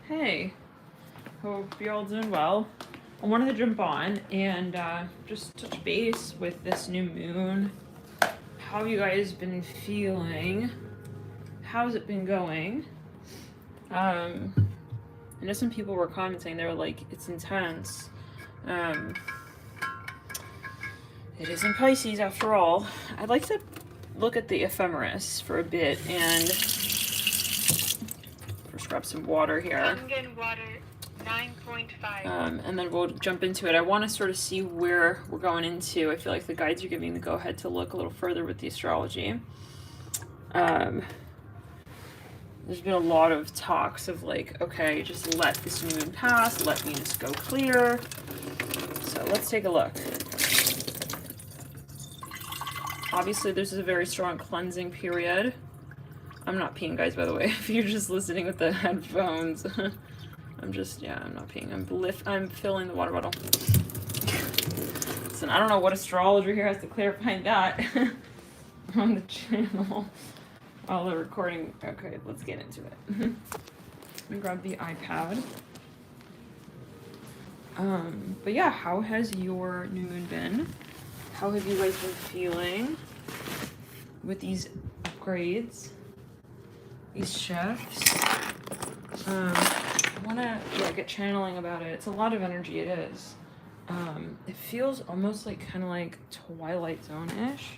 Hey, hope you're all doing well. I wanted to jump on and just touch base with this new moon. How have you guys been feeling? How's it been going? I know some people were commenting, they were like, it's intense. It is in Pisces after all. I'd like to look at the ephemeris for a bit and first grab some water here. Water 9.5. And then we'll jump into it. I want to sort of see where we're going into. I feel like the guides are giving the go-ahead to look a little further with the astrology. There's been a lot of talks of like, okay, just let this new moon pass, let Venus go clear. So let's take a look. Obviously, this is a very strong cleansing period. I'm not peeing, guys, by the way, if you're just listening with the headphones. I'm not peeing. I'm filling the water bottle. Listen, I don't know what astrologer here has to clarify that on the channel while they're recording. Okay, let's get into it. Let me grab the iPad. But yeah, how has your new moon been? How have you guys been feeling with these upgrades, these shifts? I want to get channeling about it. It's a lot of energy, it is. It feels almost like kind of like Twilight Zone-ish.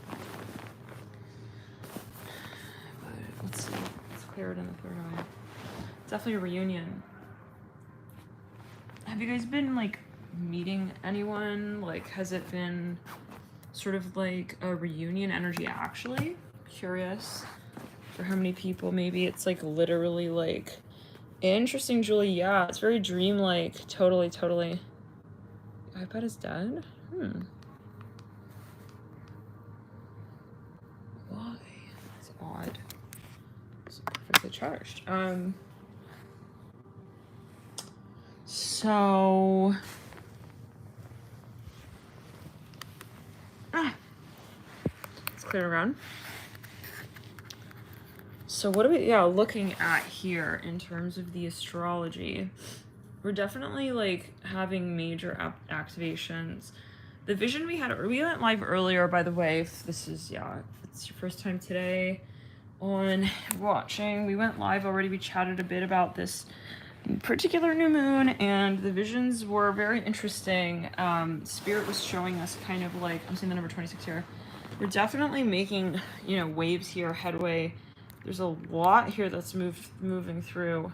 But let's see. Let's clear it in the third eye. Definitely a reunion. Have you guys been like meeting anyone? Like, has it been sort of like a reunion energy actually? Curious for how many people. Maybe it's like literally like interesting, Julie. Yeah, it's very dreamlike. Totally. iPad is dead? Why? It's odd. It's perfectly charged. So let's clear around. So what are we looking at here in terms of the astrology? We're definitely like having major activations. The vision we went live earlier, by the way, if it's your first time today on watching, we went live already. We chatted a bit about this particular new moon, and the visions were very interesting. Spirit was showing us kind of like, I'm seeing the number 26 here. We're definitely making, waves here, headway. There's a lot here that's moving through.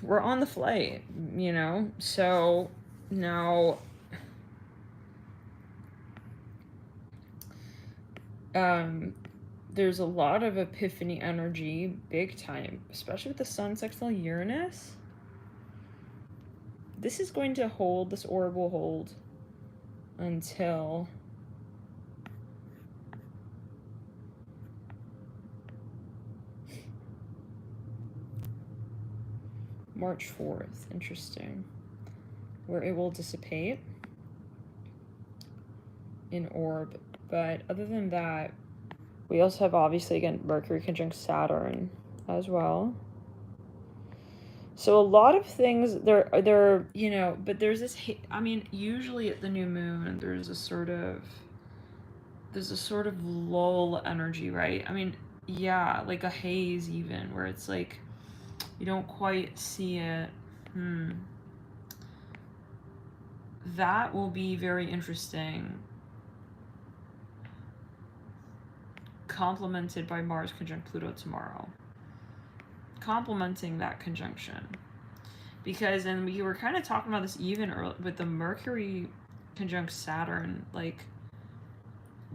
We're on the flight, so now there's a lot of epiphany energy, big time, especially with the Sun sextile Uranus. This is going to hold, this orb will hold until March 4th. Interesting. Where it will dissipate in orb. But other than that, we also have, obviously, again, Mercury conjunct Saturn as well. So a lot of things, but there's this, usually at the new moon, there's a sort of lull energy, right? Like a haze even, where it's like, you don't quite see it. That will be very interesting. Complemented by Mars conjunct Pluto tomorrow. Complementing that conjunction. Because, and we were kind of talking about this even early, with the Mercury conjunct Saturn, like,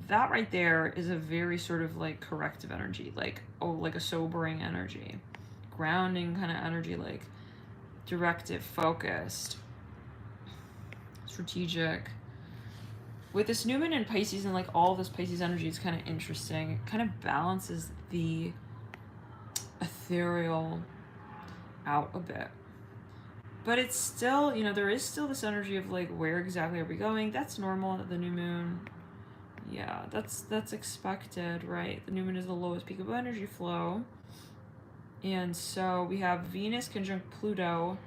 that right there is a very sort of like corrective energy, like a sobering energy, grounding kind of energy, like directive, focused, strategic. With this new moon in Pisces and like all this Pisces energy is kind of interesting. It kind of balances the ethereal out a bit. But it's still, there is still this energy of like, where exactly are we going? That's normal at the new moon. Yeah, that's expected, right? The new moon is the lowest peak of energy flow. And so we have Venus conjunct Pluto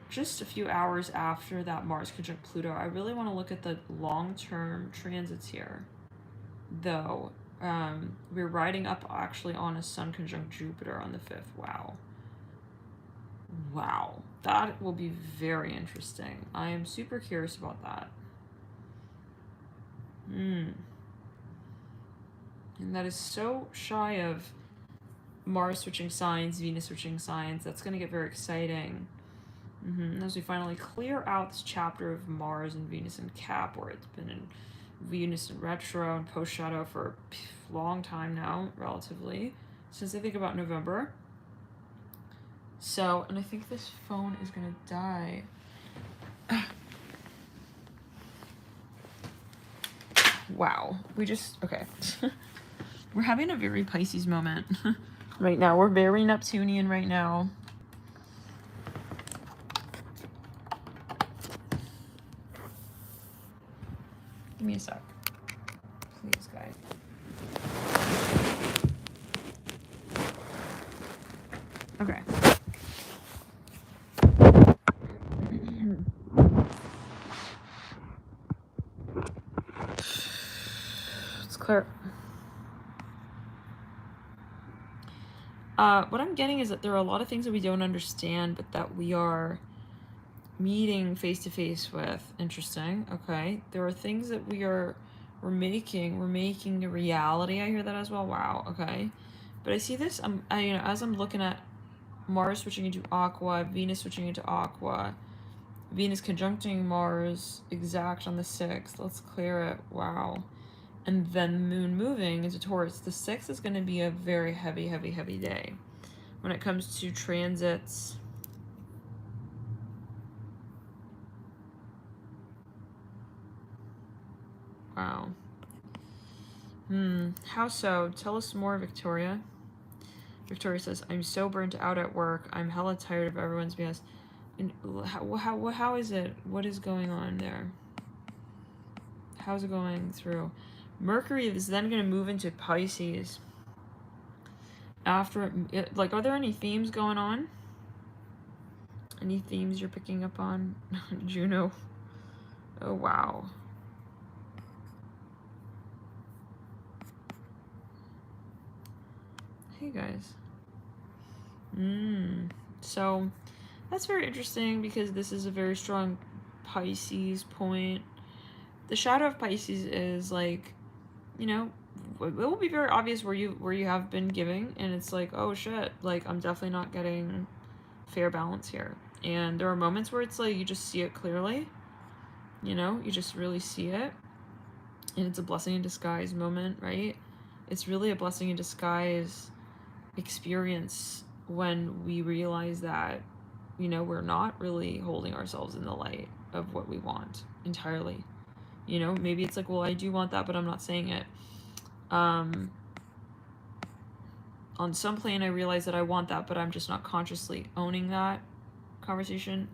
just a few hours after that Mars conjunct Pluto. I really want to look at the long-term transits here, though. We're riding up actually on a Sun conjunct Jupiter on the 5th. Wow. Wow. That will be very interesting. I am super curious about that. And that is so shy of Mars switching signs, Venus switching signs. That's going to get very exciting. As we finally clear out this chapter of Mars and Venus in Cap, where it's been in Venus in retro and post shadow for a long time now, relatively, since I think about November. So, and I think this phone is gonna die. Wow, okay. We're having a very Pisces moment right now. We're very Neptunian right now. Give me a sec. Please, guys. Okay. It's clear. What I'm getting is that there are a lot of things that we don't understand, but that we are meeting face to face with. Interesting. Okay. There are things that we're making a reality. I hear that as well. Wow. Okay. But I see this, as I'm looking at Mars switching into Aqua, Venus switching into Aqua, Venus conjuncting Mars exact on the 6th. Let's clear it. Wow. And then the moon moving into Taurus. The 6th is going to be a very heavy, heavy, heavy day when it comes to transits. Wow. How so? Tell us more, Victoria. Victoria says, I'm so burnt out at work. I'm hella tired of everyone's BS. And how is it? What is going on there? How's it going through? Mercury is then going to move into Pisces. After, like, are there any themes going on? Any themes you're picking up on? Juno. Oh, wow. Hey, guys. So, that's very interesting because this is a very strong Pisces point. The shadow of Pisces is like, you know, it will be very obvious where you have been giving, and it's like, oh shit, like I'm definitely not getting fair balance here. And there are moments where it's like you just see it clearly, you know, you just really see it, and it's a blessing in disguise moment, right? It's really a blessing in disguise experience when we realize that, you know, we're not really holding ourselves in the light of what we want entirely. You know, maybe it's like, well, I do want that, but I'm not saying it. On some plane, I realize that I want that, but I'm just not consciously owning that conversation.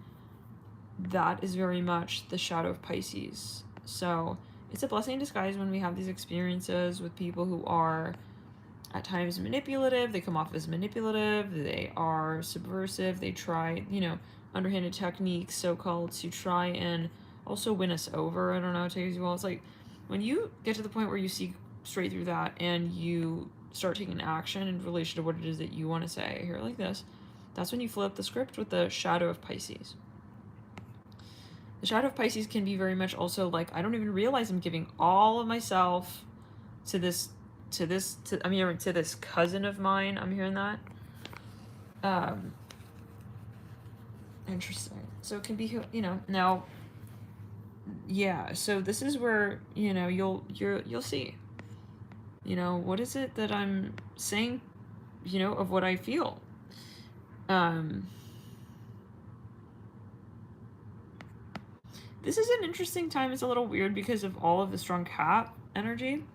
That is very much the shadow of Pisces. So it's a blessing in disguise when we have these experiences with people who are at times manipulative. They come off as manipulative. They are subversive. They try, you know, underhanded techniques, so-called, to try and also win us over. I don't know how to use well. It's like when you get to the point where you see straight through that and you start taking action in relation to what it is that you want to say. I hear it like this. That's when you flip the script with the shadow of Pisces. The shadow of Pisces can be very much also like, I don't even realize I'm giving all of myself to this cousin of mine. I'm hearing that. Interesting. So it can be, you know, now, yeah, so this is where, you know, you'll see, you know, what is it that I'm saying, you know, of what I feel. This is an interesting time. It's a little weird because of all of the strong Cap energy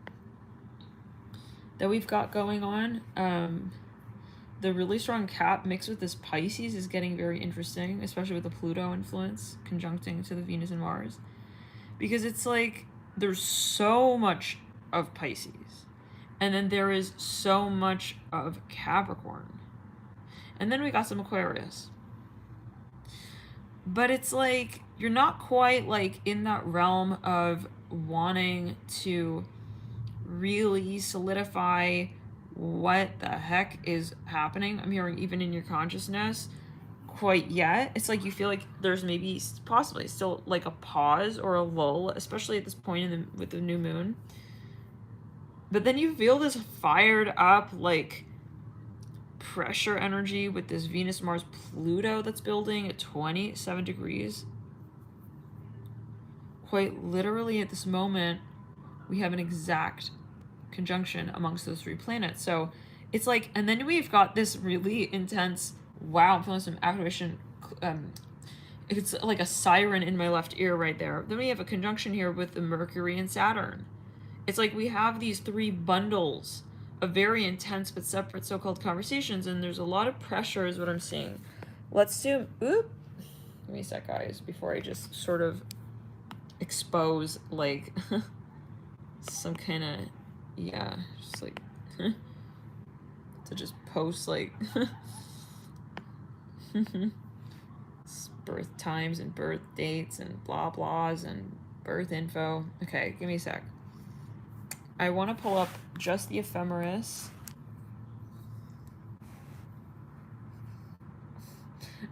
that we've got going on. The really strong Cap mixed with this Pisces is getting very interesting, especially with the Pluto influence conjuncting to the Venus and Mars. Because it's like, there's so much of Pisces. And then there is so much of Capricorn. And then we got some Aquarius. But it's like, you're not quite like in that realm of wanting to really solidify what the heck is happening. I'm hearing even in your consciousness quite yet. It's like you feel like there's maybe possibly still like a pause or a lull, especially at this point in with the new moon. But then you feel this fired up like pressure energy with this Venus, Mars, Pluto that's building at 27 degrees. Quite literally at this moment, we have an exact conjunction amongst those three planets. So it's like, and then we've got this really intense, wow, I'm feeling some activation. It's like a siren in my left ear right there. Then we have a conjunction here with the Mercury and Saturn. It's like we have these three bundles of very intense but separate so-called conversations, and there's a lot of pressure is what I'm seeing. Let's do, give me a sec, guys, before I just sort of expose like some kind of, yeah, just like to just post like birth times and birth dates and blah blahs and birth info. Okay, give me a sec. I want to pull up just the ephemeris.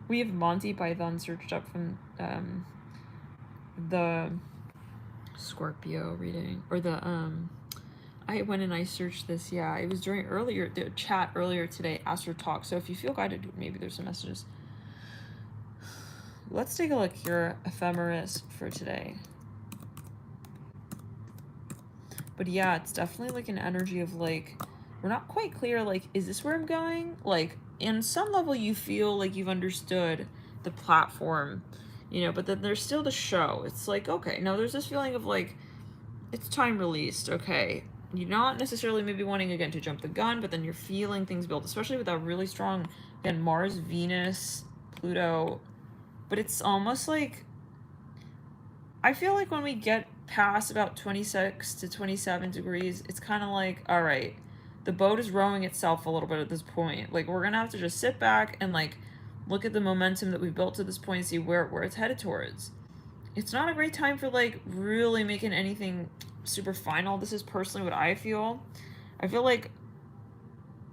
We have Monty Python searched up from the Scorpio reading, or the I went and I searched this. Yeah, it was during the chat earlier today, Astro Talk. So if you feel guided, maybe there's some messages. Let's take a look here, ephemeris for today. But yeah, it's definitely like an energy of like, we're not quite clear, like, is this where I'm going? Like, in some level you feel like you've understood the platform, you know, but then there's still the show. It's like, okay, no, there's this feeling of like, it's time released, okay. You're not necessarily maybe wanting, again, to jump the gun, but then you're feeling things build, especially with that really strong, again, Mars, Venus, Pluto. But it's almost like, I feel like when we get past about 26 to 27 degrees, it's kind of like, all right, the boat is rowing itself a little bit at this point. Like, we're going to have to just sit back and, like, look at the momentum that we've built to this point and see where it's headed towards. It's not a great time for, like, really making anything super final. This is personally what I feel. I feel like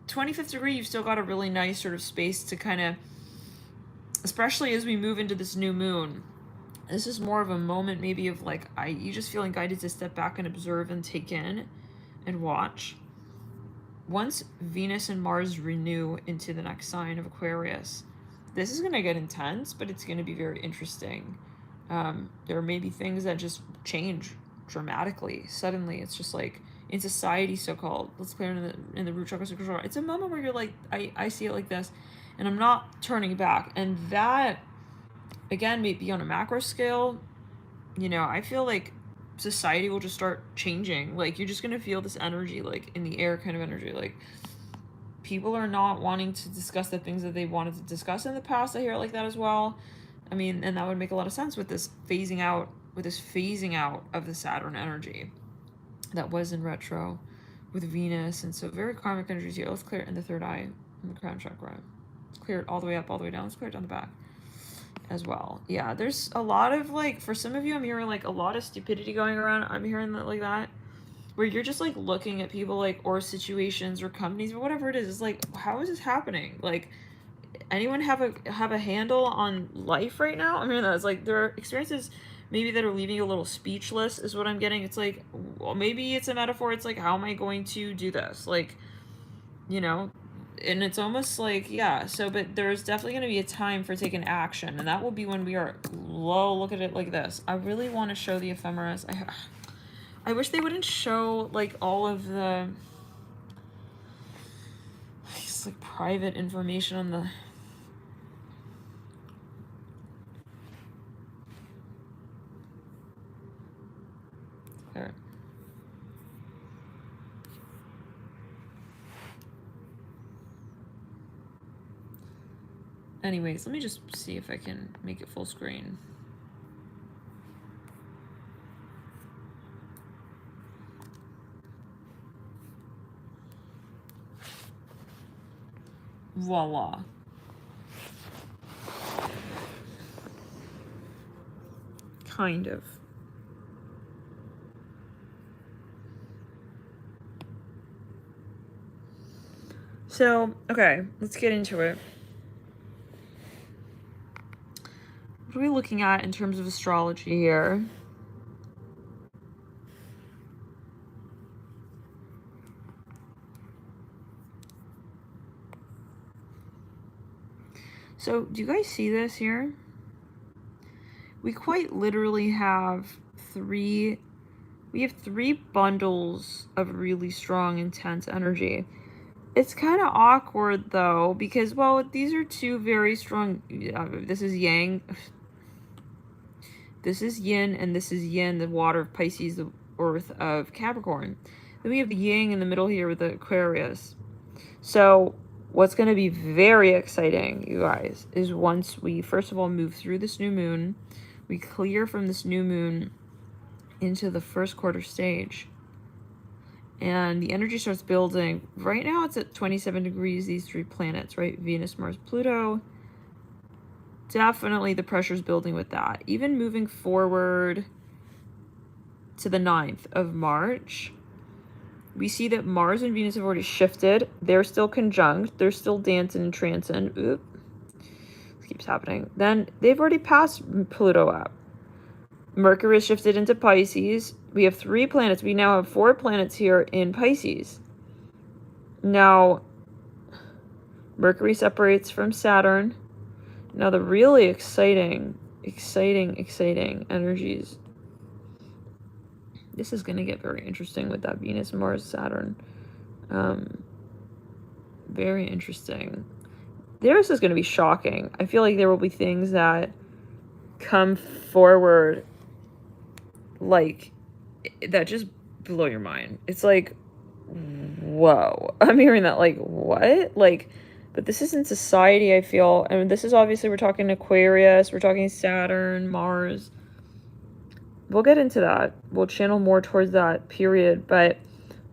25th degree, you've still got a really nice sort of space to kind of, especially as we move into this new moon, this is more of a moment maybe of like, you just feeling guided to step back and observe and take in and watch. Once Venus and Mars renew into the next sign of Aquarius, this is going to get intense, but it's going to be very interesting. There may be things that just change dramatically. Suddenly, it's just like, in society, so-called, let's clear in the root chakra, it's a moment where you're like, I see it like this, and I'm not turning back. And that, again, maybe on a macro scale, you know, I feel like society will just start changing. Like, you're just going to feel this energy, like, in the air kind of energy. Like, people are not wanting to discuss the things that they wanted to discuss in the past. I hear it like that as well. I mean, and that would make a lot of sense with this phasing out of the Saturn energy that was in retro with Venus. And so very karmic energies here. Let's clear it in the third eye, in the crown chakra. Let's clear it all the way up, all the way down. Let's clear it down the back as well. Yeah, there's a lot of, like, for some of you, I'm hearing, like, a lot of stupidity going around. I'm hearing that, like, that, where you're just, like, looking at people, like, or situations or companies or whatever it is. It's like, how is this happening? Like, anyone have a handle on life right now? I mean, that's like, there are experiences maybe that are leaving you a little speechless is what I'm getting. It's like, well, maybe it's a metaphor. It's like, how am I going to do this? Like, you know, and it's almost like, yeah, so, but there's definitely going to be a time for taking action, and that will be when we are low. Look at it like this. I really want to show the ephemeris. I wish they wouldn't show, like, all of the, just, like, private information on the, there. Anyways, let me just see if I can make it full screen. Voila. Kind of. So, okay, let's get into it. What are we looking at in terms of astrology here? So, do you guys see this here? We quite literally have three bundles of really strong, intense energy. It's kind of awkward though, because, well, these are two very strong, this is yang, this is yin, and this is yin, the water of Pisces, the earth of Capricorn. Then we have the yang in the middle here with the Aquarius. So what's going to be very exciting, you guys, is once we, first of all, move through this new moon, we clear from this new moon into the first quarter stage, and the energy starts building. Right now it's at 27 degrees, these three planets, right? Venus, Mars, Pluto. Definitely the pressure's building with that. Even moving forward to the 9th of March, we see that Mars and Venus have already shifted. They're still conjunct. They're still dancing and trancing. Oop. This keeps happening. Then they've already passed Pluto up. Mercury has shifted into Pisces. We have 3 planets. We now have 4 planets here in Pisces. Now, Mercury separates from Saturn. Now, the really exciting energies. This is going to get very interesting with that Venus, Mars, Saturn. Very interesting. This is going to be shocking. I feel like there will be things that come forward like that just blow your mind. It's like, whoa. I'm hearing that like, what? Like, but this is in society, I feel. I mean, this is obviously, we're talking Aquarius, we're talking Saturn, Mars. We'll get into that. We'll channel more towards that period, but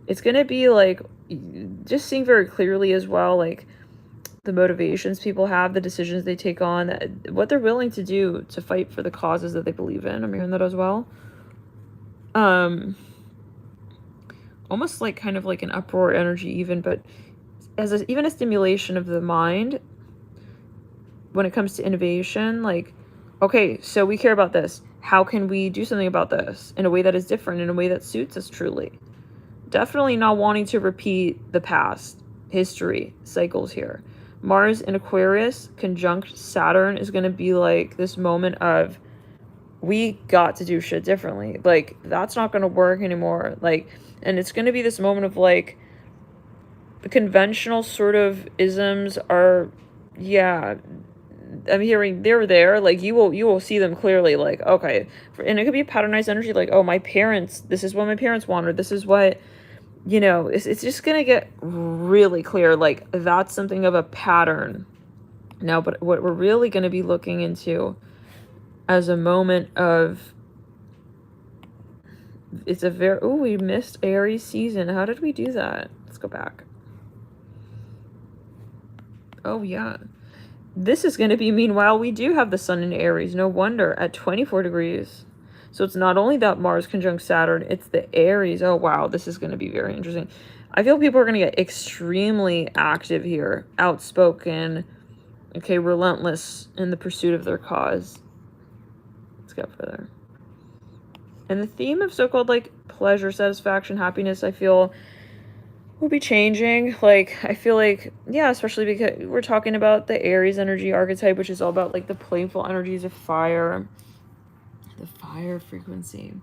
it's going to be like just seeing very clearly as well, like the motivations people have, the decisions they take on, what they're willing to do to fight for the causes that they believe in. I'm hearing that as well. Almost like kind of like an uproar energy even, but as even a stimulation of the mind when it comes to innovation. Like, okay, so we care about this. How can we do something about this in a way that is different, in a way that suits us truly? Definitely not wanting to repeat the past history cycles here. Mars in Aquarius conjunct Saturn is going to be like this moment of, we got to do shit differently. Like, that's not going to work anymore. Like, and it's going to be this moment of like, the conventional sort of isms are, yeah, I'm hearing they're there. Like, you will see them clearly. Like, okay, and it could be a patternized energy. Like, oh, my parents, this is what my parents want, or this is what, you know, it's just going to get really clear. Like, that's something of a pattern. Now, but what we're really going to be looking into as a moment of, it's a very, oh, we missed Aries season. How did we do that? Let's go back. Oh, yeah. This is going to be, meanwhile, we do have the sun in Aries. No wonder, at 24 degrees. So it's not only that Mars conjunct Saturn, it's the Aries. Oh, wow. This is going to be very interesting. I feel people are going to get extremely active here. Outspoken. Okay, relentless in the pursuit of their cause. Let's go further. And the theme of so-called, like, pleasure, satisfaction, happiness, I feel will be changing. Like, I feel like, yeah, especially because we're talking about the Aries energy archetype, which is all about, like, the playful energies of fire. The fire frequency.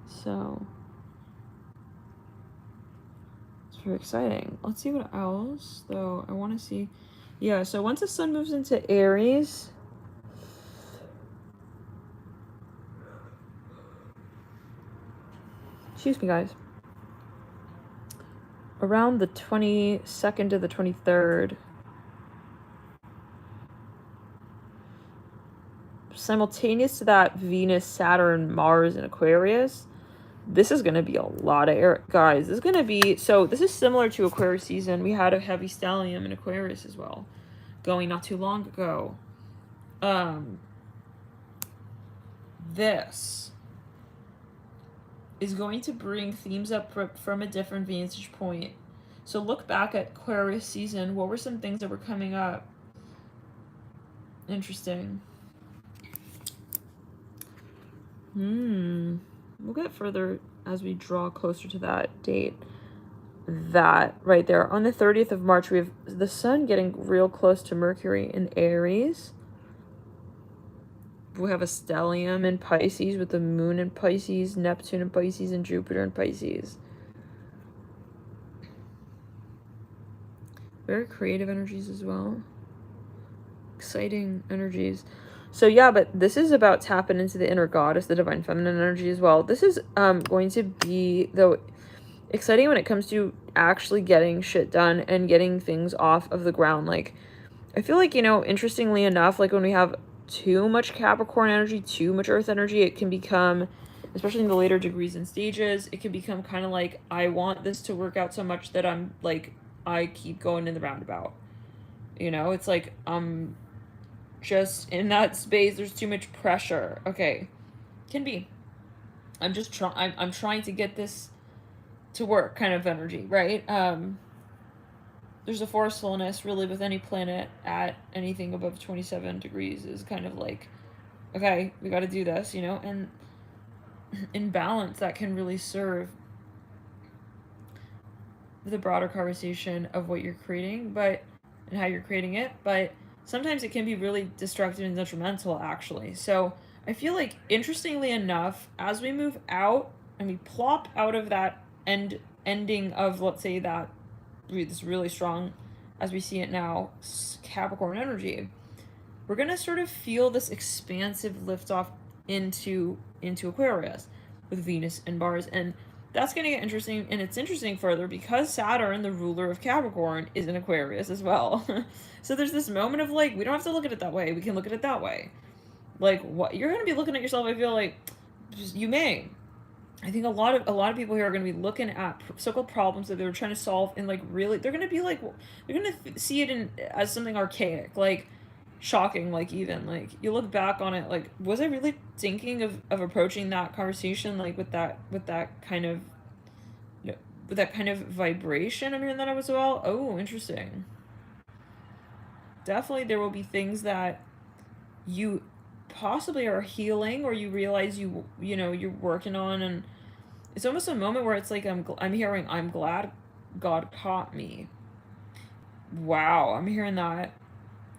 So, it's very exciting. Let's see what else, though. I want to see. Yeah, so once the sun moves into Aries, excuse me, guys, around the 22nd to the 23rd, simultaneous to that Venus, Saturn, Mars, and Aquarius, This is going to be a lot of air. Guys, this is going to be... So, this is similar to Aquarius season. We had a heavy stellium in Aquarius as well, going not too long ago. This is going to bring themes up from a different vantage point. So, look back at Aquarius season. What were some things that were coming up? Interesting. We'll get further as we draw closer to that date. That right there on the 30th of March, we have the sun getting real close to Mercury in Aries. We have a stellium in Pisces with the moon in Pisces, Neptune in Pisces, and Jupiter in Pisces. Very creative energies as well. Exciting energies. So yeah, but this is about tapping into the inner goddess, the divine feminine energy as well. This is going to be, though, exciting when it comes to actually getting shit done and getting things off of the ground. Like, I feel like, you know, interestingly enough, like when we have too much Capricorn energy, too much Earth energy, it can become, especially in the later degrees and stages, it can become kind of like, I want this to work out so much that I'm like, I keep going in the roundabout. You know, it's like, just in that space, there's too much pressure. Okay, can be. I'm trying to get this to work kind of energy, right? There's a forcefulness really with any planet at anything above 27 degrees is kind of like, okay, we got to do this, you know, and in balance that can really serve the broader conversation of what you're creating, but and how you're creating it, but sometimes it can be really destructive and detrimental, actually. So I feel like, interestingly enough, as we move out and we plop out of that ending of, let's say, that this really strong, as we see it now, Capricorn energy, we're going to sort of feel this expansive liftoff into Aquarius with Venus and Mars. And that's going to get interesting, and it's interesting further because Saturn, the ruler of Capricorn, is in Aquarius as well. So there's this moment of like, we don't have to look at it that way. We can look at it that way. Like, what you're going to be looking at yourself, I feel like, you may. I think a lot of people here are going to be looking at so-called problems that they're trying to solve, and like really, they're going to be like, they're going to see it as something archaic, like shocking, like even like you look back on it, like, was I really thinking of approaching that conversation like with that kind of, you know, with that kind of vibration? I'm hearing that as well. Oh, interesting. Definitely, there will be things that you possibly are healing, or you realize you know you're working on, and it's almost a moment where it's like I'm hearing, I'm glad God caught me. Wow, I'm hearing that.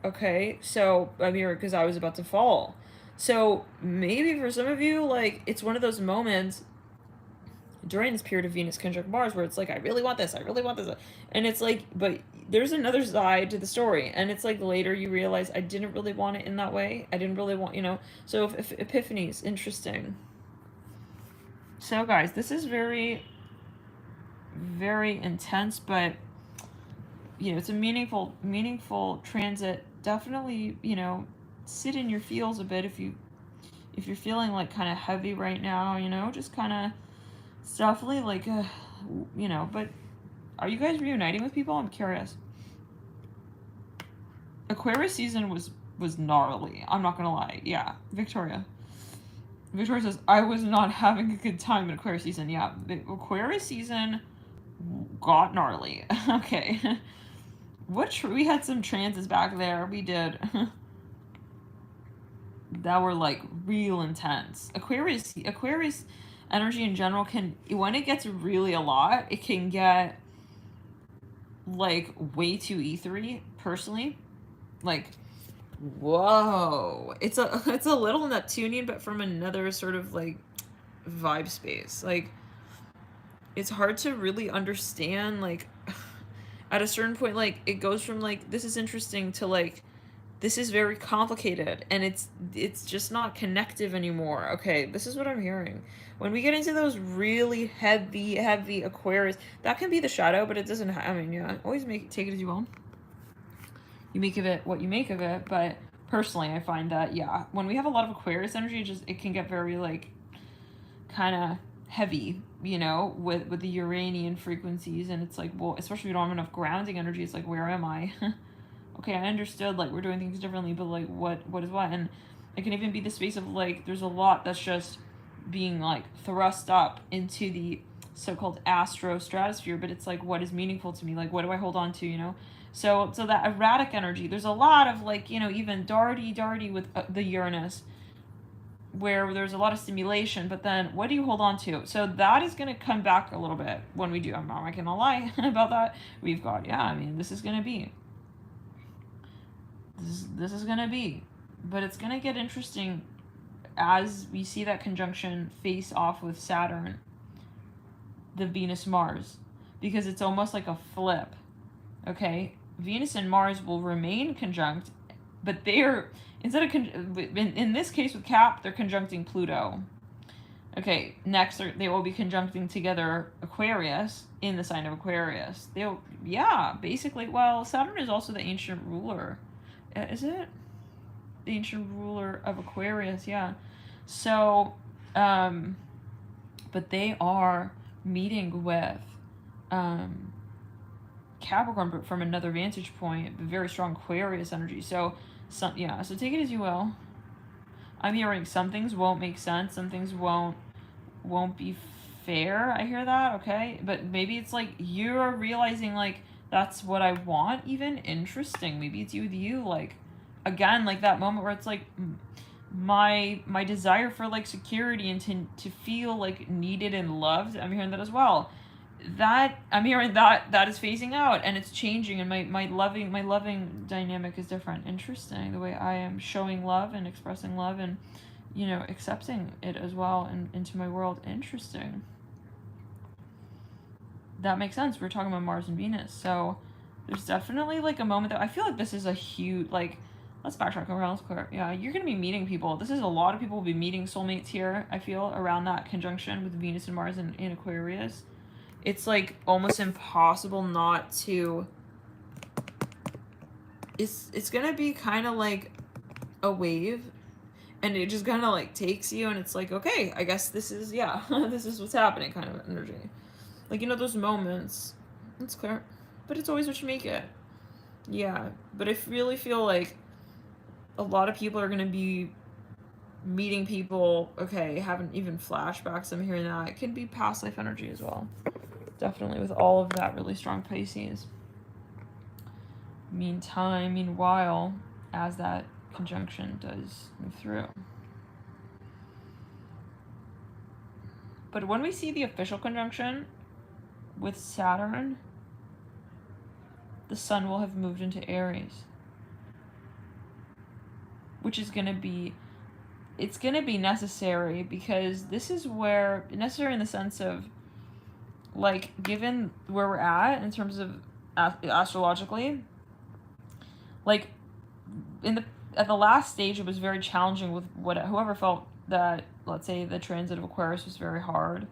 Okay, so I'm here because I was about to fall. So maybe for some of you, like, it's one of those moments during this period of Venus conjunct Mars where it's like, I really want this, and it's like, but there's another side to the story, and it's like later you realize, I didn't really want it in that way. I didn't really want, you know. So if epiphanies, interesting. So guys, this is very, very intense, but you know, it's a meaningful transit. Definitely, you know, sit in your feels a bit if you're feeling like kind of heavy right now, you know, just kind of definitely like, you know. But are you guys reuniting with people? I'm curious. Aquarius season was gnarly. I'm not gonna lie. Yeah, Victoria says, I was not having a good time in Aquarius season. Yeah, the Aquarius season got gnarly. Okay. We had some transits back there. We did. That were like real intense. Aquarius energy in general can, when it gets really a lot, it can get like way too ethery, personally. Like, whoa. It's a little Neptunian, but from another sort of like vibe space. Like, it's hard to really understand, like, at a certain point, like, it goes from like, this is interesting, to like, this is very complicated, and it's just not connective anymore. Okay, this is what I'm hearing. When we get into those really heavy Aquarius, that can be the shadow, but it doesn't, I mean, yeah, always take it as you will. You make of it what you make of it, but personally, I find that, yeah, when we have a lot of Aquarius energy, it can get very, like, kind of heavy, you know, with the Uranian frequencies, and it's like, well, especially if you don't have enough grounding energy, it's like, where am I? Okay, I understood, like, we're doing things differently, but, like, what is what? And it can even be the space of, like, there's a lot that's just being, like, thrust up into the so-called astro stratosphere, but it's like, what is meaningful to me? Like, what do I hold on to, you know? So that erratic energy, there's a lot of, like, you know, even darty with the Uranus, where there's a lot of stimulation, but then what do you hold on to? So that is going to come back a little bit when we do. I'm not going to lie about that. We've got, yeah, I mean, this is going to be. This is going to be. But it's going to get interesting as we see that conjunction face off with Saturn, the Venus-Mars, because it's almost like a flip, okay? Venus and Mars will remain conjunct, but they're, instead of, in this case with Cap, they're conjuncting Pluto. Okay, next they will be conjuncting together Aquarius in the sign of Aquarius. They'll, yeah, basically, well, Saturn is also the ancient ruler. Is it? The ancient ruler of Aquarius, yeah. So, but they are meeting with Capricorn, but from another vantage point, very strong Aquarius energy. So take it as you will. I'm hearing some things won't make sense, some things won't be fair. I hear that, okay? But maybe it's like you're realizing, like, that's what I want, even. Interesting. Maybe it's you with you, like, again, like that moment where it's like my desire for, like, security and to feel, like, needed and loved. I'm hearing that as well. I'm hearing that is phasing out and it's changing, and my loving dynamic is different. Interesting, the way I am showing love and expressing love and, you know, accepting it as well and into my world. Interesting. That makes sense. We're talking about Mars and Venus, so there's definitely, like, a moment that I feel like this is a huge, like, let's backtrack around. Let's clear. Yeah, you're gonna be meeting people. This is a lot of people will be meeting soulmates here. I feel around that conjunction with Venus and Mars in Aquarius. It's, like, almost impossible not to. It's gonna be kind of like a wave, and it just kind of, like, takes you, and it's like, okay, I guess this is, yeah, this is what's happening, kind of energy. Like, you know, those moments. It's clear, but it's always what you make it. Yeah, but I really feel like a lot of people are gonna be meeting people, okay, having even flashbacks. I'm hearing that. It can be past life energy as well. Definitely with all of that really strong Pisces. Meanwhile, as that conjunction does move through. But when we see the official conjunction with Saturn, the sun will have moved into Aries. Which is going to be, it's going to be necessary, because this is where, necessary in the sense of, like, given where we're at in terms of astrologically, like, at the last stage, it was very challenging with whoever felt that, let's say, the transit of Aquarius was very hard.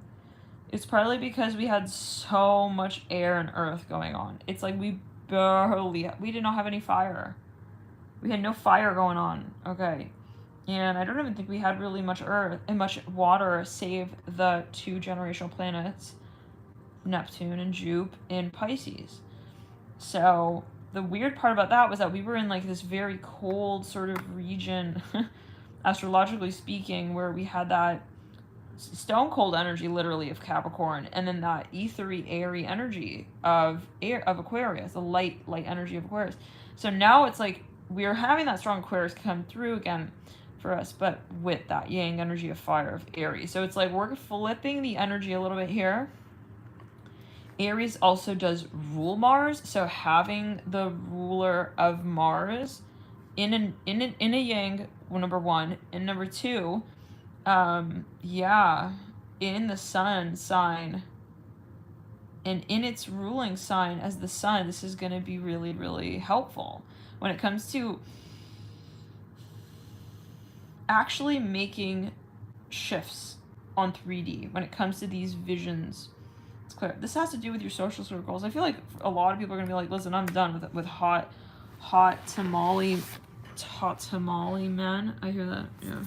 It's partly because we had so much air and earth going on. It's like we did not have any fire. We had no fire going on, okay? And I don't even think we had really much earth and much water, save the two generational planets, Neptune and Jupe in Pisces. So the weird part about that was that we were in, like, this very cold sort of region, astrologically speaking, where we had that stone cold energy, literally, of Capricorn, and then that ethery, airy energy of Aquarius, the light energy of Aquarius. So now it's like we're having that strong Aquarius come through again for us, but with that yang energy of fire of Aries. So it's like we're flipping the energy a little bit here. Aries also does rule Mars, so having the ruler of Mars in a yang, well, number one, and number two, in the sun sign, and in its ruling sign as the sun, this is going to be really, really helpful when it comes to actually making shifts on 3D, when it comes to these visions. It's clear. This has to do with your social circles. I feel like a lot of people are going to be like, listen, I'm done with hot tamale men. I hear that, yeah.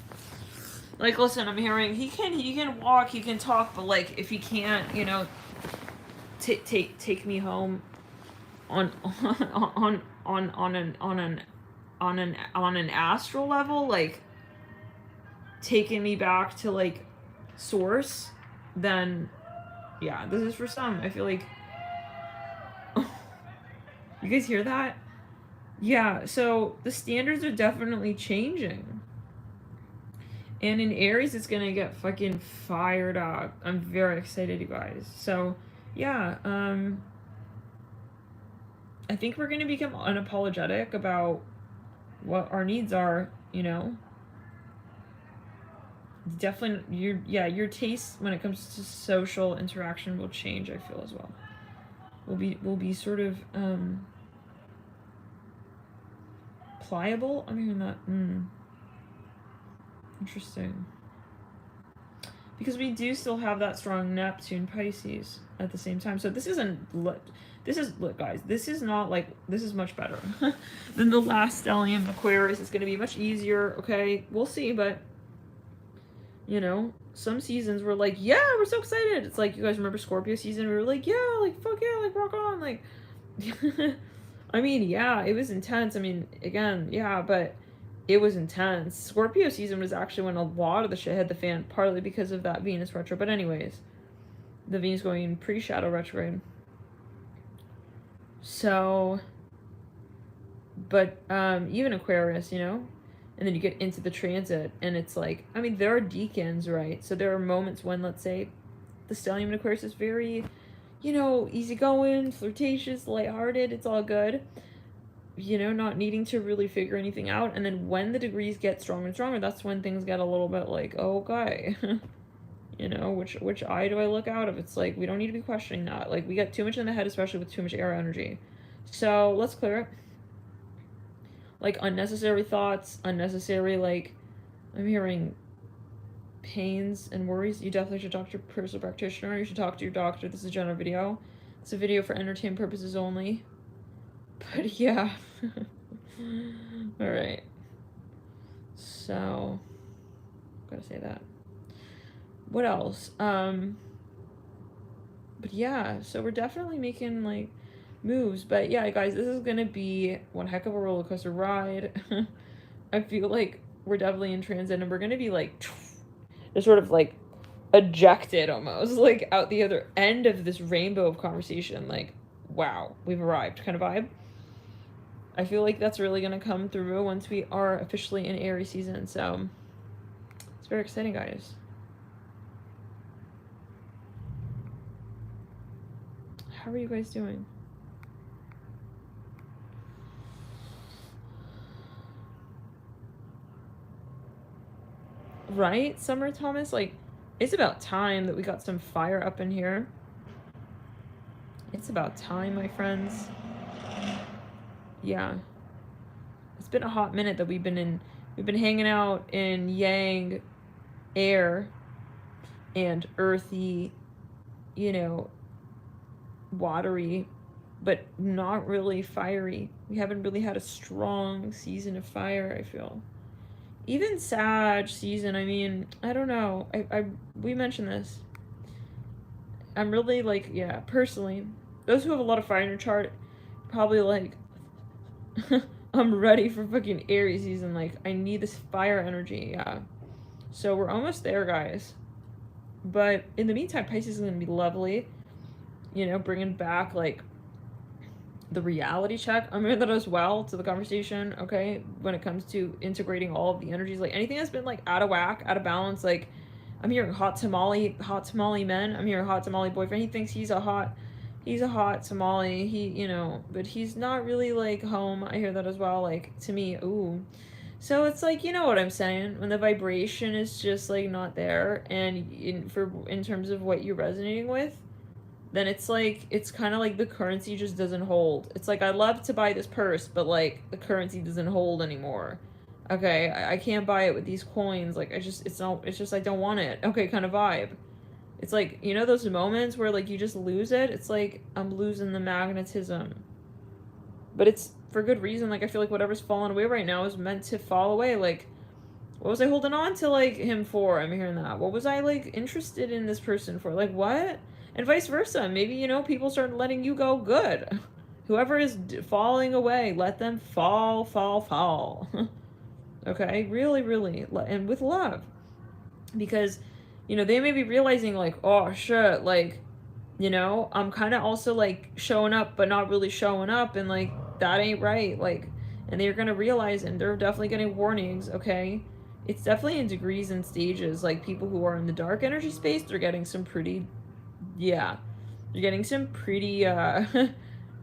Like, listen, I'm hearing he can walk, he can talk, but like if he can't, you know, take me home on an astral level, like taking me back to like source, then yeah, this is for some. I feel like you guys hear that? Yeah, so the standards are definitely changing. And in Aries, it's gonna get fucking fired up. I'm very excited, you guys. So, yeah, I think we're gonna become unapologetic about what our needs are, you know? Definitely, your taste when it comes to social interaction will change, I feel, as well. We'll be sort of, pliable? I'm hearing that, interesting. Because we do still have that strong Neptune Pisces at the same time. So this look guys, this is not like, this is much better than the last stellium Aquarius. It's going to be much easier, okay? We'll see, but you know, some seasons we're like, yeah, we're so excited. It's like, you guys remember Scorpio season? We were like, yeah, like, fuck yeah, like, rock on, like, I mean, yeah, it was intense. I mean, again, yeah, but it was intense. Scorpio season was actually when a lot of the shit hit the fan, partly because of that Venus retro. But anyways, the Venus going in pre-shadow retrograde. So, but even Aquarius, you know, and then you get into the transit, and it's like, I mean, there are decans, right? So there are moments when, let's say, the stellium in Aquarius is very, you know, easygoing, flirtatious, lighthearted. It's all good. You know, not needing to really figure anything out. And then when the degrees get stronger and stronger, that's when things get a little bit like, oh, okay. You know, which eye do I look out of? It's like, we don't need to be questioning that. Like, we got too much in the head, especially with too much air energy. So let's clear it. Like, unnecessary thoughts, unnecessary, like, I'm hearing pains and worries. You definitely should talk to your personal practitioner. You should talk to your doctor. This is a general video. It's a video for entertainment purposes only. But yeah. Alright. So, gotta say that. What else? But yeah, so we're definitely making, like, moves. But yeah, guys, this is gonna be one heck of a roller coaster ride. I feel like we're definitely in transit, and we're gonna be, like, just sort of, like, ejected almost, like, out the other end of this rainbow of conversation. Like, wow, we've arrived kind of vibe. I feel like that's really going to come through once we are officially in Aries season. So it's very exciting, guys. How are you guys doing? Right, Summer Thomas? Like, it's about time that we got some fire up in here. It's about time, my friends. Yeah. It's been a hot minute that we've been hanging out in yang, air, and earthy, you know, watery, but not really fiery. We haven't really had a strong season of fire, I feel. Even Sag season, I mean, I don't know. We mentioned this. I'm really, like, yeah, personally, those who have a lot of fire in your chart, probably like, I'm ready for fucking Aries season. Like, I need this fire energy, yeah. So we're almost there, guys. But in the meantime, Pisces is going to be lovely. You know, bringing back, like, the reality check. I'm hearing that as well to the conversation, okay? When it comes to integrating all of the energies. Like, anything that's been, like, out of whack, out of balance. Like, I'm hearing hot tamale men. I'm hearing hot tamale boyfriend. He thinks he's a hot tamale. He, you know, but he's not really, like, home. I hear that as well. Like, to me, ooh. So it's like, you know what I'm saying? When the vibration is just, like, not there, and in terms of what you're resonating with, then it's like, it's kind of like the currency just doesn't hold. It's like, I love to buy this purse, but, like, the currency doesn't hold anymore. Okay, I can't buy it with these coins. Like, it's just I don't want it. Okay, kind of vibe. It's like, you know those moments where, like, you just lose it? It's like, I'm losing the magnetism. But it's for good reason. Like, I feel like whatever's falling away right now is meant to fall away. Like, What was I holding on to, like, him for? I'm hearing that. What was I, like, interested in this person for? Like, what? And vice versa. Maybe, you know, people start letting you go. Good. Whoever is falling away, let them fall, fall, fall. Okay? Really, really. And with love. Because, you know, they may be realizing, like, oh, shit, like, you know, I'm kind of also, like, showing up, but not really showing up. And, like, that ain't right. Like, and they're going to realize, and they're definitely getting warnings, okay? It's definitely in degrees and stages. Like, people who are in the dark energy space, they're getting some pretty, yeah. You're getting some pretty,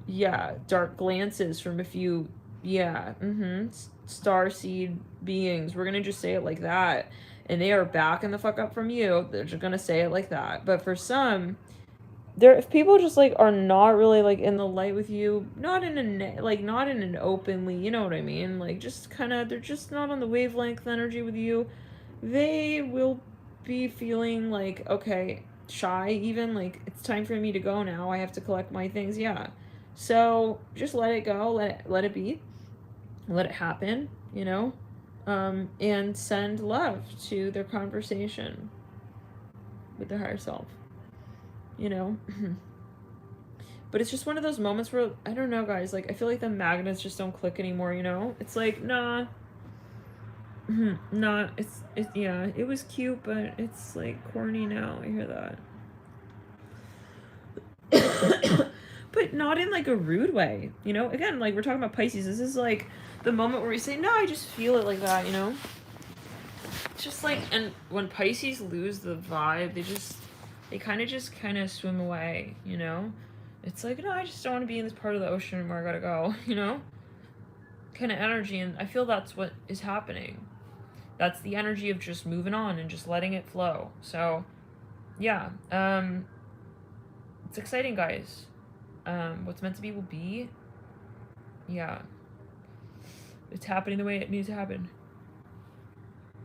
yeah, dark glances from a few, yeah, starseed beings. We're gonna just say it like that. And they are backing the fuck up from you. They're just gonna say it like that. But for some, if people just, like, are not really, like, in the light with you, not in not in an openly, you know what I mean? Like, just kind of, they're just not on the wavelength energy with you. They will be feeling like, okay, shy even, like, it's time for me to go now. I have to collect my things. Yeah. So just let it go. Let it be. Let it happen, you know? And send love to their conversation with their higher self, you know? But it's just one of those moments where, I don't know, guys, like, I feel like the magnets just don't click anymore, you know? It's like, nah. Nah, it's, yeah, it was cute, but it's, like, corny now. I hear that. But not in, like, a rude way, you know? Again, like, we're talking about Pisces. This is, like, the moment where we say, no, I just feel it like that, you know? It's just, like, and when Pisces lose the vibe, they kind of swim away, you know? It's like, no, I just don't want to be in this part of the ocean where I gotta go, you know? Kind of energy, and I feel that's what is happening. That's the energy of just moving on and just letting it flow. So, yeah, it's exciting, guys. What's meant to be will be. Yeah. It's happening the way it needs to happen.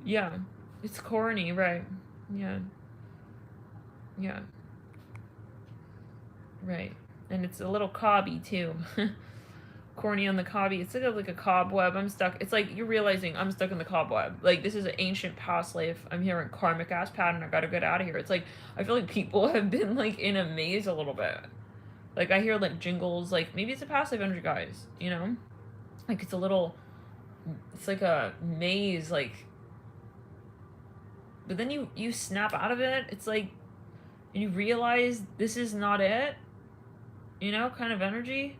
Yeah. It's corny, right? Yeah. Yeah. Right. And it's a little cobby, too. Corny on the cobby. It's like a cobweb. I'm stuck. It's like you're realizing I'm stuck in the cobweb. Like, this is an ancient past life. I'm here in karmic ass pattern. I gotta get out of here. It's like I feel like people have been, like, in a maze a little bit. Like, I hear, like, jingles. Like, maybe it's a past life energy, guys. You know, like, it's like a maze. Like, but then you snap out of it. It's like, and you realize this is not it. You know, kind of energy.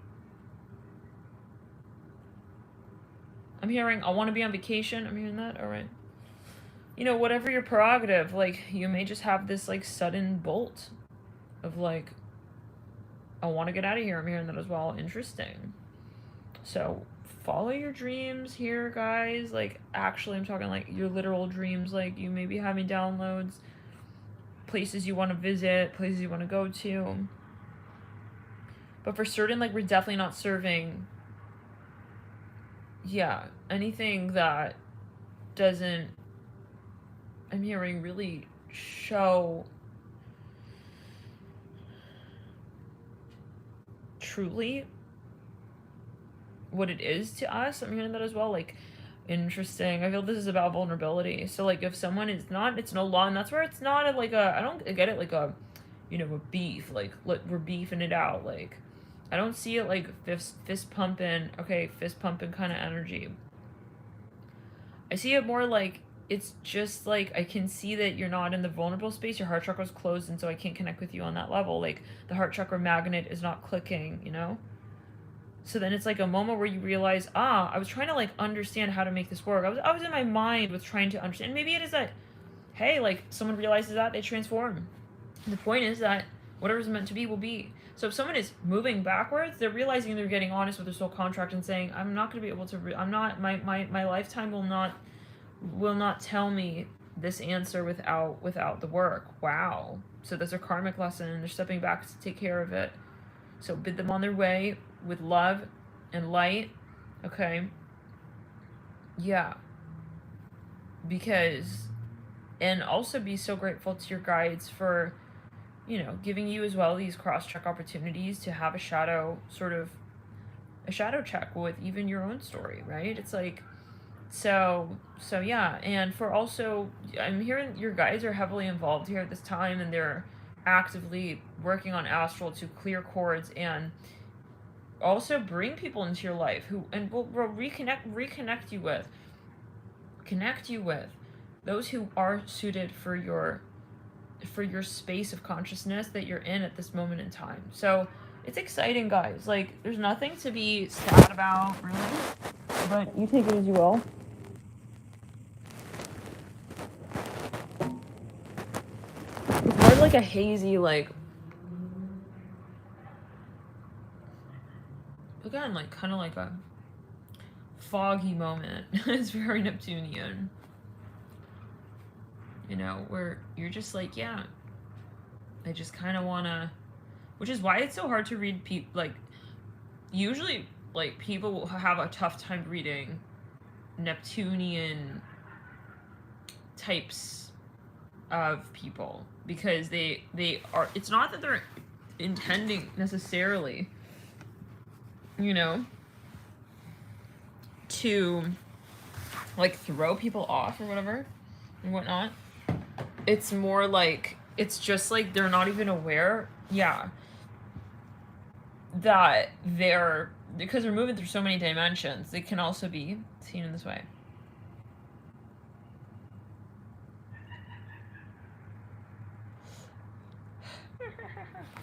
I'm hearing, I want to be on vacation. I'm hearing that. All right. You know, whatever your prerogative, like, you may just have this, like, sudden bolt of, like, I want to get out of here. I'm hearing that as well. Interesting. So, follow your dreams here, guys. Like, actually, I'm talking, like, your literal dreams. Like, you may be having downloads, places you want to visit, places you want to go to. But for certain, like, we're definitely not serving, yeah, anything that doesn't, I'm hearing, really show truly what it is to us. I'm hearing that as well. Like, interesting. I feel this is about vulnerability. So, like, if someone is not, it's no law, and that's where it's not I don't get it like a, you know, a beef. Like, we're beefing it out. Like, I don't see it like fist pumping, okay, fist pumping kind of energy. I see it more like it's just like I can see that you're not in the vulnerable space. Your heart chakra's closed, and so I can't connect with you on that level. Like, the heart chakra magnet is not clicking, you know? So then it's like a moment where you realize, I was trying to, like, understand how to make this work. I was in my mind with trying to understand. And maybe it is that, hey, like, someone realizes that, they transform. And the point is that whatever's meant to be will be. So if someone is moving backwards, they're realizing they're getting honest with their soul contract and saying, I'm not going to be able to, I'm not, my lifetime will not tell me this answer without the work. Wow. So that's a karmic lesson, and they're stepping back to take care of it. So bid them on their way with love and light. Okay. Yeah. Because, and also be so grateful to your guides for, you know, giving you as well these cross-check opportunities to have a shadow check with even your own story, right? It's like So yeah, and for also, I'm hearing your guys are heavily involved here at this time, and they're actively working on astral to clear cords and also bring people into your life who and will reconnect you with, connect you with those who are suited for your space of consciousness that you're in at this moment in time. So it's exciting, guys. Like, there's nothing to be sad about, really, but you take it as you will. It's more like a hazy, like, again, like kind of like a foggy moment. It's very Neptunian, you know, where you're just like, yeah, I just kind of want to, which is why it's so hard to read people. Like, usually, like, people will have a tough time reading Neptunian types of people because they are, it's not that they're intending necessarily, you know, to like throw people off or whatever and whatnot. It's more like, it's just like they're not even aware, yeah, that they're, because they're moving through so many dimensions, they can also be seen in this way.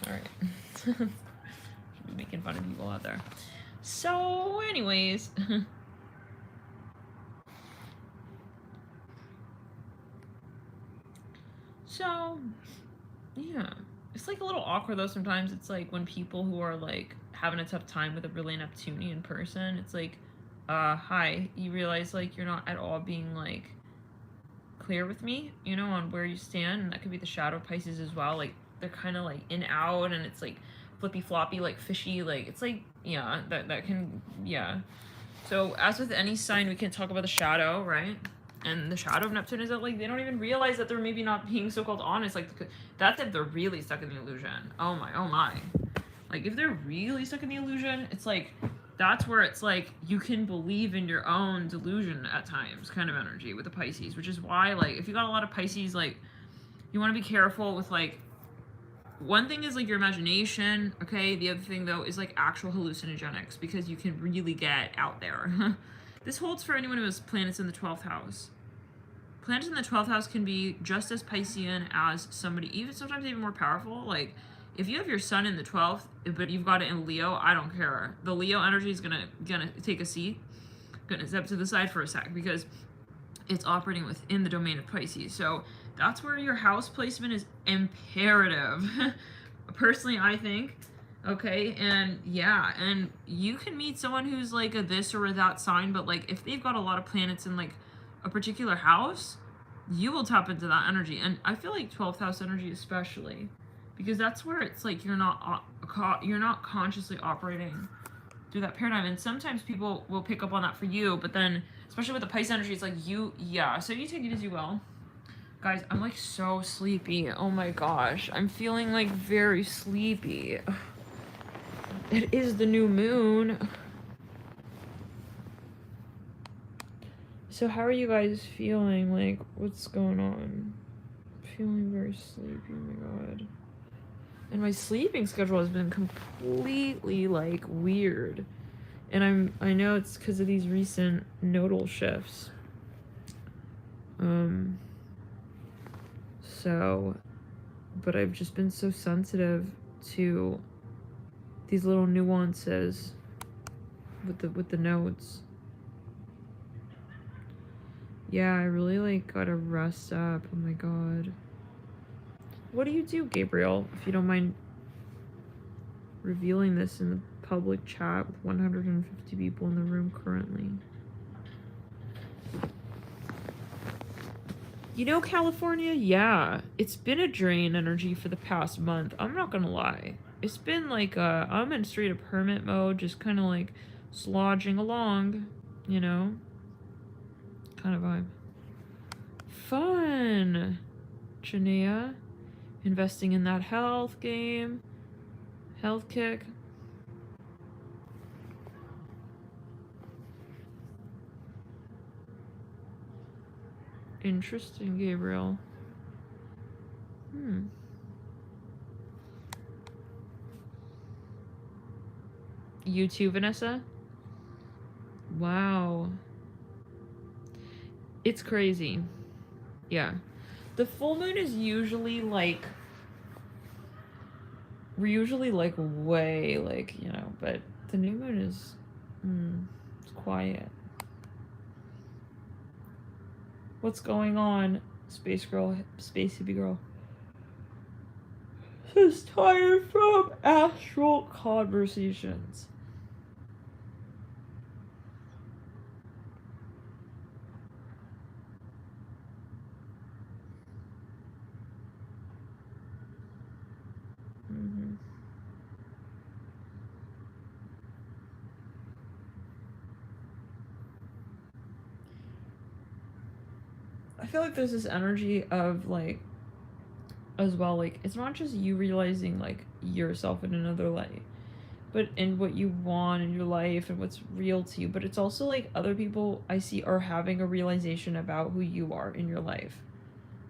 All right. Should be making fun of people out there. So, anyways. So, yeah. It's like a little awkward though sometimes. It's like when people who are like having a tough time with a really Neptunian person, it's like, hi, you realize like you're not at all being like clear with me, you know, on where you stand. And that could be the shadow Pisces as well. Like, they're kind of like in out and it's like flippy floppy, like fishy, like it's like, yeah, that can, yeah. So as with any sign, we can talk about the shadow, right? And the shadow of Neptune is that like they don't even realize that they're maybe not being so-called honest. Like, that's if they're really stuck in the illusion. Oh my. Like, if they're really stuck in the illusion, it's like, that's where it's like you can believe in your own delusion at times, kind of energy with the Pisces, which is why, like, if you got a lot of Pisces, like, you want to be careful with, like, one thing is like your imagination, okay? The other thing though is like actual hallucinogenics, because you can really get out there. This holds for anyone who has planets in the 12th house. Planets in the 12th house can be just as Piscean as somebody, even sometimes even more powerful. Like, if you have your sun in the 12th, but you've got it in Leo, I don't care. The Leo energy is gonna take a seat, gonna step to the side for a sec, because it's operating within the domain of Pisces. So that's where your house placement is imperative. Personally, I think. Okay, and yeah, and you can meet someone who's like a this or a that sign, but like if they've got a lot of planets in like a particular house, you will tap into that energy. And I feel like 12th house energy especially, because that's where it's like you're not consciously operating through that paradigm. And sometimes people will pick up on that for you, but then especially with the Pisces energy, it's like so you take it as you will. Guys, I'm like so sleepy. Oh my gosh, I'm feeling like very sleepy. It is the new moon. So how are you guys feeling? Like, what's going on? Feeling very sleepy, oh my god. And my sleeping schedule has been completely like weird. And I know it's because of these recent nodal shifts. So, but I've just been so sensitive to these little nuances with the nodes. Yeah, I really like gotta rest up. Oh my god. What do you do, Gabriel, if you don't mind revealing this in the public chat with 150 people in the room currently? You know, California, yeah, it's been a drain energy for the past month. I'm not gonna lie. It's been like, I'm in straight up hermit mode, just kind of like slogging along, you know? Kind of vibe. Fun! Janaea, investing in that health game. Health kick. Interesting, Gabriel. You too, Vanessa? Wow. It's crazy. Yeah. The full moon is usually like... We're usually like way like, you know, but the new moon is... it's quiet. What's going on, space girl, space hippie girl? Is tired from astral conversations. I feel like there's this energy of like, as well, like it's not just you realizing like yourself in another light, but in what you want in your life and what's real to you, but it's also like other people I see are having a realization about who you are in your life.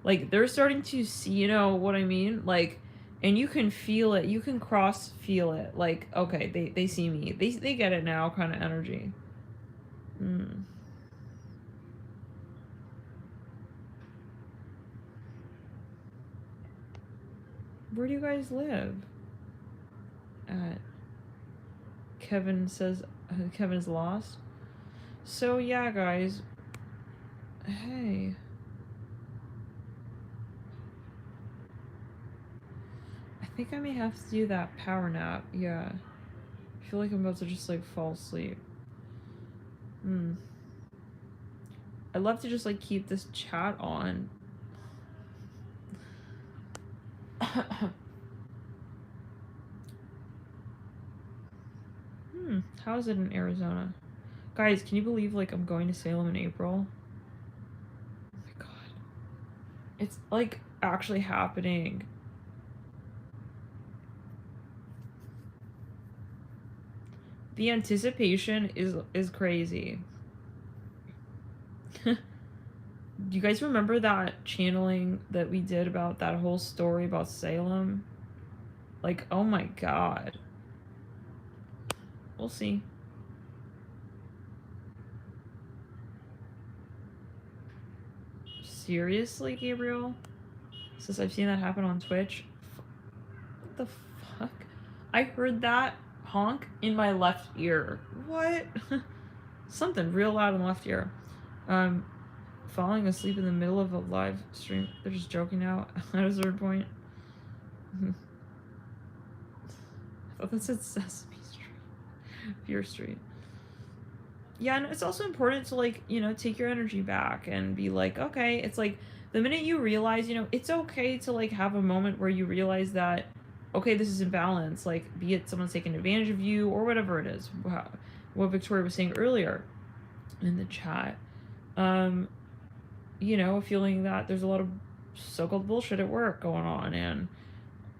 Like they're starting to see, you know what I mean? Like, and you can feel it, you can cross feel it, like, okay, they see me, they get it now kind of energy. Where do you guys live? Kevin says Kevin is lost. So yeah, guys. Hey. I think I may have to do that power nap. Yeah. I feel like I'm about to just like fall asleep. I'd love to just like keep this chat on. How is it in Arizona? Guys, can you believe like I'm going to Salem in April? Oh my god. It's like actually happening. The anticipation is crazy. Do you guys remember that channeling that we did about that whole story about Salem? Like, oh my god. We'll see. Seriously, Gabriel? Since I've seen that happen on Twitch. What the fuck? I heard that honk in my left ear. What? Something real loud in the left ear. Falling asleep in the middle of a live stream. They're just joking out at a certain point. I thought that said Sesame Street. Fear Street. Yeah, and it's also important to, like, you know, take your energy back and be like, okay, it's like the minute you realize, you know, it's okay to like have a moment where you realize that, okay, this is imbalance, like, be it someone's taking advantage of you or whatever it is. What Victoria was saying earlier in the chat. You know, feeling that there's a lot of so-called bullshit at work going on, and,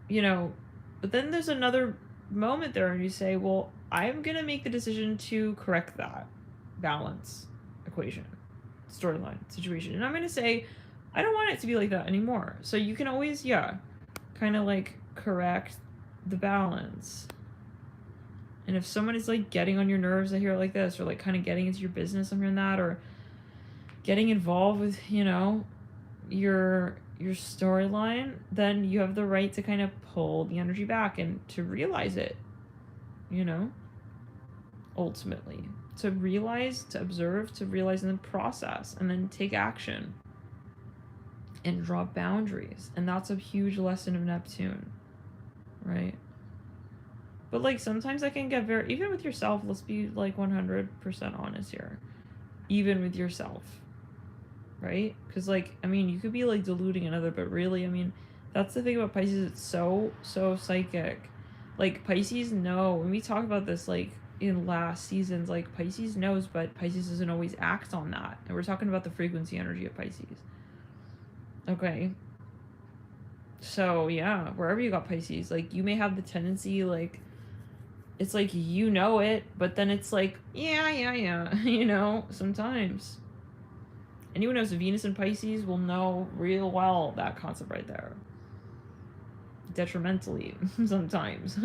you know, but then there's another moment there and you say, well, I'm gonna make the decision to correct that balance equation, storyline, situation, and I'm gonna say I don't want it to be like that anymore. So you can always, yeah, kind of like correct the balance. And if someone is like getting on your nerves, I hear it like this, or like kind of getting into your business, I'm hearing that, or getting involved with, you know, your storyline, then you have the right to kind of pull the energy back and to realize it, you know, ultimately. To realize, to observe, to realize, and then process, and then take action and draw boundaries. And that's a huge lesson of Neptune, right? But like sometimes I can get very, even with yourself, let's be like 100% honest here, even with yourself, right? Because like, I mean, you could be like deluding another, but really, I mean, that's the thing about Pisces, it's so psychic. Like Pisces know, when we talk about this like in last seasons, like Pisces knows, but Pisces doesn't always act on that. And we're talking about the frequency energy of Pisces. Okay. So yeah, wherever you got Pisces, like you may have the tendency, like, it's like, you know it, but then it's like, yeah, you know, sometimes. Anyone who knows Venus in Pisces will know real well that concept right there. Detrimentally, sometimes.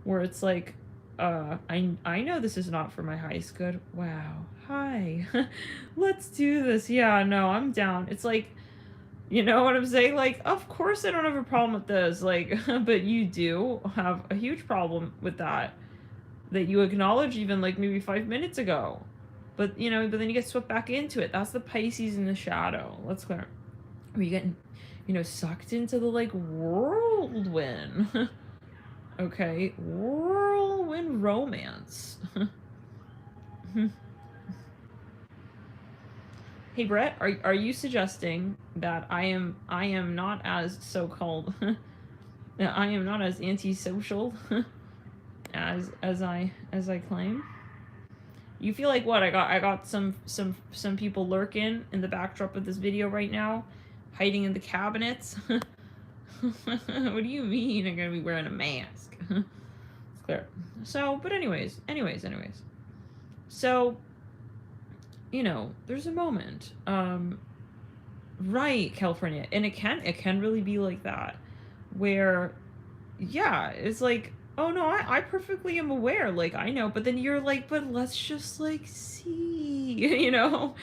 Where it's like, I know this is not for my highest good. Wow. Hi. Let's do this. Yeah, no, I'm down. It's like, you know what I'm saying? Like, of course I don't have a problem with this. Like, but you do have a huge problem with that. That you acknowledge even like maybe 5 minutes ago. But, you know, but then you get swept back into it. That's the Pisces in the shadow. Let's clear. Where you get, you know, sucked into the, like, whirlwind. Okay? Whirlwind romance. Hey, Brett, are you suggesting that I am not as so-called... that I am not as antisocial as I claim? You feel like what? I got some people lurking in the backdrop of this video right now, hiding in the cabinets. What do you mean I'm gonna be wearing a mask? It's clear. So, but anyways. So, you know, there's a moment. Right, California, and it can really be like that, where, yeah, it's like, oh no, I perfectly am aware, like, I know, but then you're like, but let's just, like, see, you know?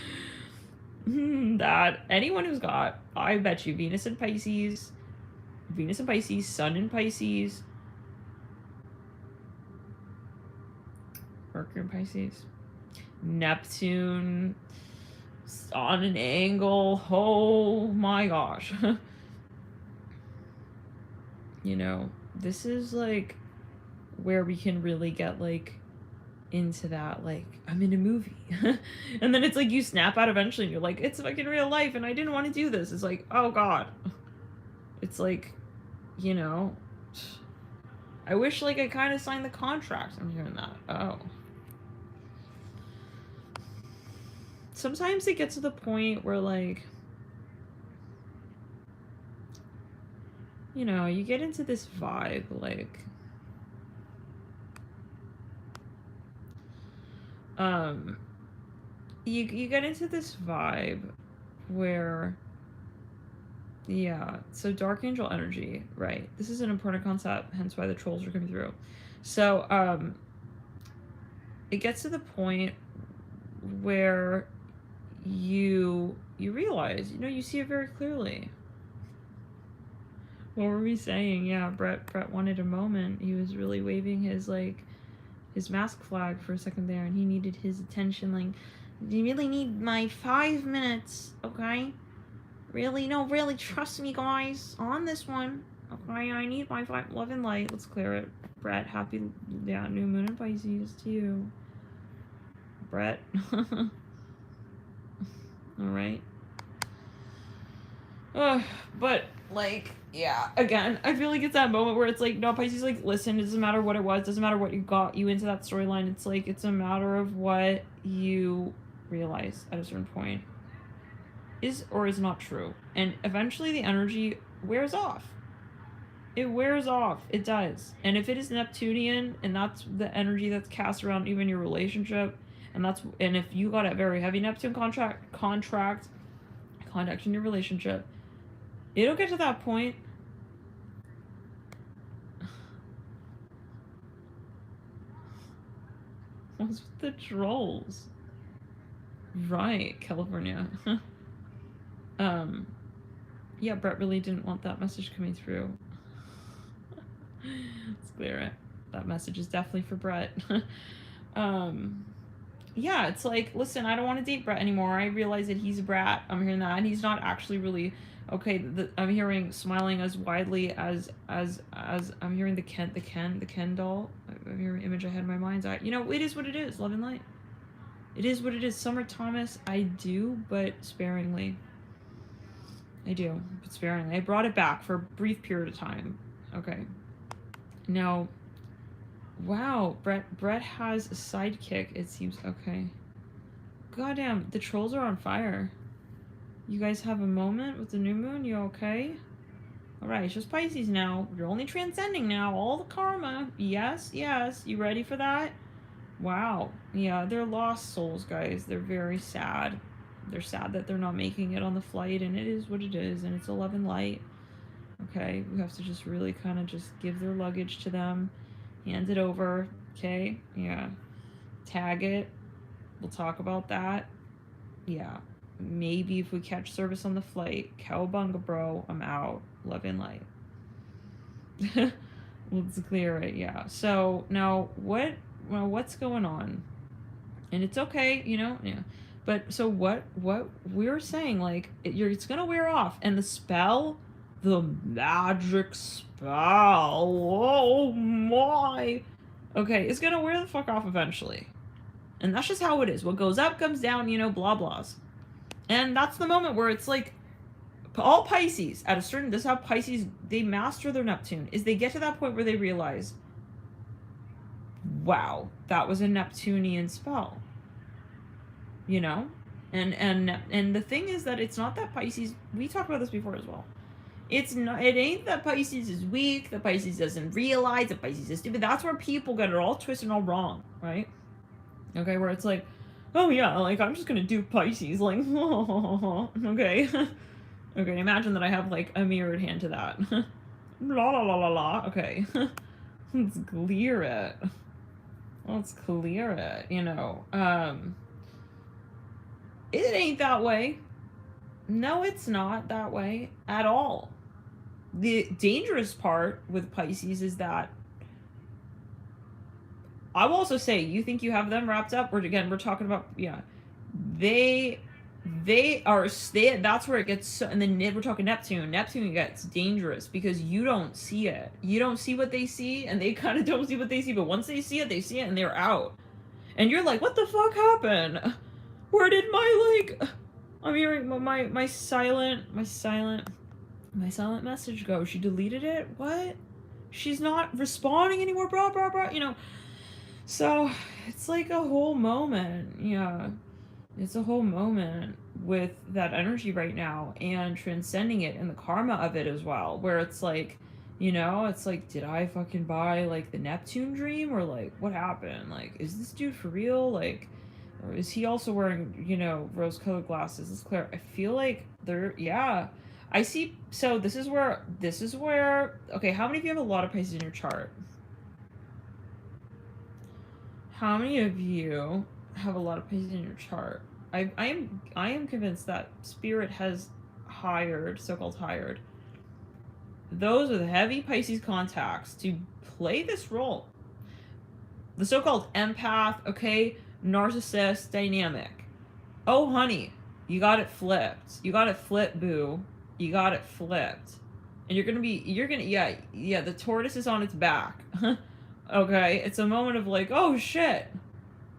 That anyone who's got, I bet you, Venus in Pisces, Sun in Pisces, Mercury in Pisces, Neptune on an angle, oh my gosh. You know, this is, like, where we can really get, like, into that, like, I'm in a movie. And then it's like you snap out eventually and you're like, it's fucking real life and I didn't want to do this. It's like, oh god. It's like, you know, I wish, like, I kind of signed the contract. I'm hearing that. Oh. Sometimes it gets to the point where, like, you know, you get into this vibe, like, you get into this vibe where, yeah, so dark angel energy, right? This is an important concept, hence why the trolls are coming through. So, it gets to the point where you realize, you know, you see it very clearly. What were we saying? Yeah, Brett wanted a moment. He was really waving his, like, his mask flag for a second there, and he needed his attention. Like, you really need my 5 minutes, okay? Really? No, really, trust me, guys, on this one. Okay, I need my love and light. Let's clear it. Brett, happy, yeah, new moon in Pisces to you. Brett. Alright. But, like, yeah, again, I feel like it's that moment where it's like, no, Pisces, like, listen, it doesn't matter what it was, doesn't matter what you got you into that storyline, it's like, it's a matter of what you realize at a certain point is or is not true. And eventually the energy wears off. It wears off. It does. And if it is Neptunian, and that's the energy that's cast around even your relationship, and if you got a very heavy Neptune contact in your relationship, it'll get to that point. What's with the trolls? Right, California. Yeah, Brett really didn't want that message coming through. Let's clear it. That message is definitely for Brett. Yeah, it's like, listen, I don't want to date Brett anymore. I realize that he's a brat. I'm hearing that, and he's not actually really okay. I'm hearing smiling as widely as I'm hearing the Ken doll. I'm hearing image I had in my mind's eye. You know, it is what it is. Love and light. It is what it is. Summer Thomas, I do, but sparingly. I do, but sparingly. I brought it back for a brief period of time. Okay. Now, wow, Brett has a sidekick, it seems. Okay. Goddamn, the trolls are on fire. You guys have a moment with the new moon? You okay? Alright, it's just Pisces now. You're only transcending now. All the karma. Yes, yes. You ready for that? Wow. Yeah, they're lost souls, guys. They're very sad. They're sad that they're not making it on the flight, and it is what it is, and it's 11 light. Okay, we have to just really kind of just give their luggage to them, hand it over. Okay, yeah, tag it. We'll talk about that. Yeah, maybe if we catch service on the flight, cowabunga, bro, I'm out. 11 light. Let's clear it. Yeah. So now what's going on? And it's okay, you know. Yeah. But so what we were saying, like, it's gonna wear off, and the spell, the magic spell, oh my, okay, it's gonna wear the fuck off eventually, and that's just how it is. What goes up comes down, you know, blah blahs, and that's the moment where it's like, all Pisces at a certain, this is how Pisces, they master their Neptune, is they get to that point where they realize, wow, that was a Neptunian spell. You know? And the thing is that it's not that Pisces, we talked about this before as well. It ain't that Pisces is weak, that Pisces doesn't realize, that Pisces is stupid. That's where people get it all twisted and all wrong, right? Okay, where it's like, oh yeah, like, I'm just gonna do Pisces, like, okay. Okay, imagine that I have, like, a mirrored hand to that. La la la la la, okay. Let's clear it. Let's clear it, you know. It ain't that way. No, it's not that way at all. The dangerous part with Pisces is that, I will also say, you think you have them wrapped up, or again, we're talking about, yeah, they are, that's where it gets so, and then we're talking Neptune gets dangerous because you don't see it. You don't see what they see, and they kind of don't see what they see, but once they see it, and they're out. And you're like, what the fuck happened? Where did my, like, I'm hearing my silent message go? She deleted it? What? She's not responding anymore, bro, you know. So, it's like a whole moment, yeah. It's a whole moment with that energy right now, and transcending it, and the karma of it as well, where it's like, you know, it's like, did I fucking buy, like, the Neptune dream, or, like, what happened? Like, is this dude for real? Like, or is he also wearing, you know, rose-colored glasses? It's clear. I feel like they're, yeah. I see, so this is where, okay, how many of you have a lot of Pisces in your chart? How many of you have a lot of Pisces in your chart? I am convinced that Spirit has so-called hired, those with heavy Pisces contacts to play this role. The so-called empath, okay, narcissist dynamic. Oh, honey, you got it flipped. You got it flipped, boo. You got it flipped. And yeah, the tortoise is on its back. Okay, it's a moment of like, oh shit.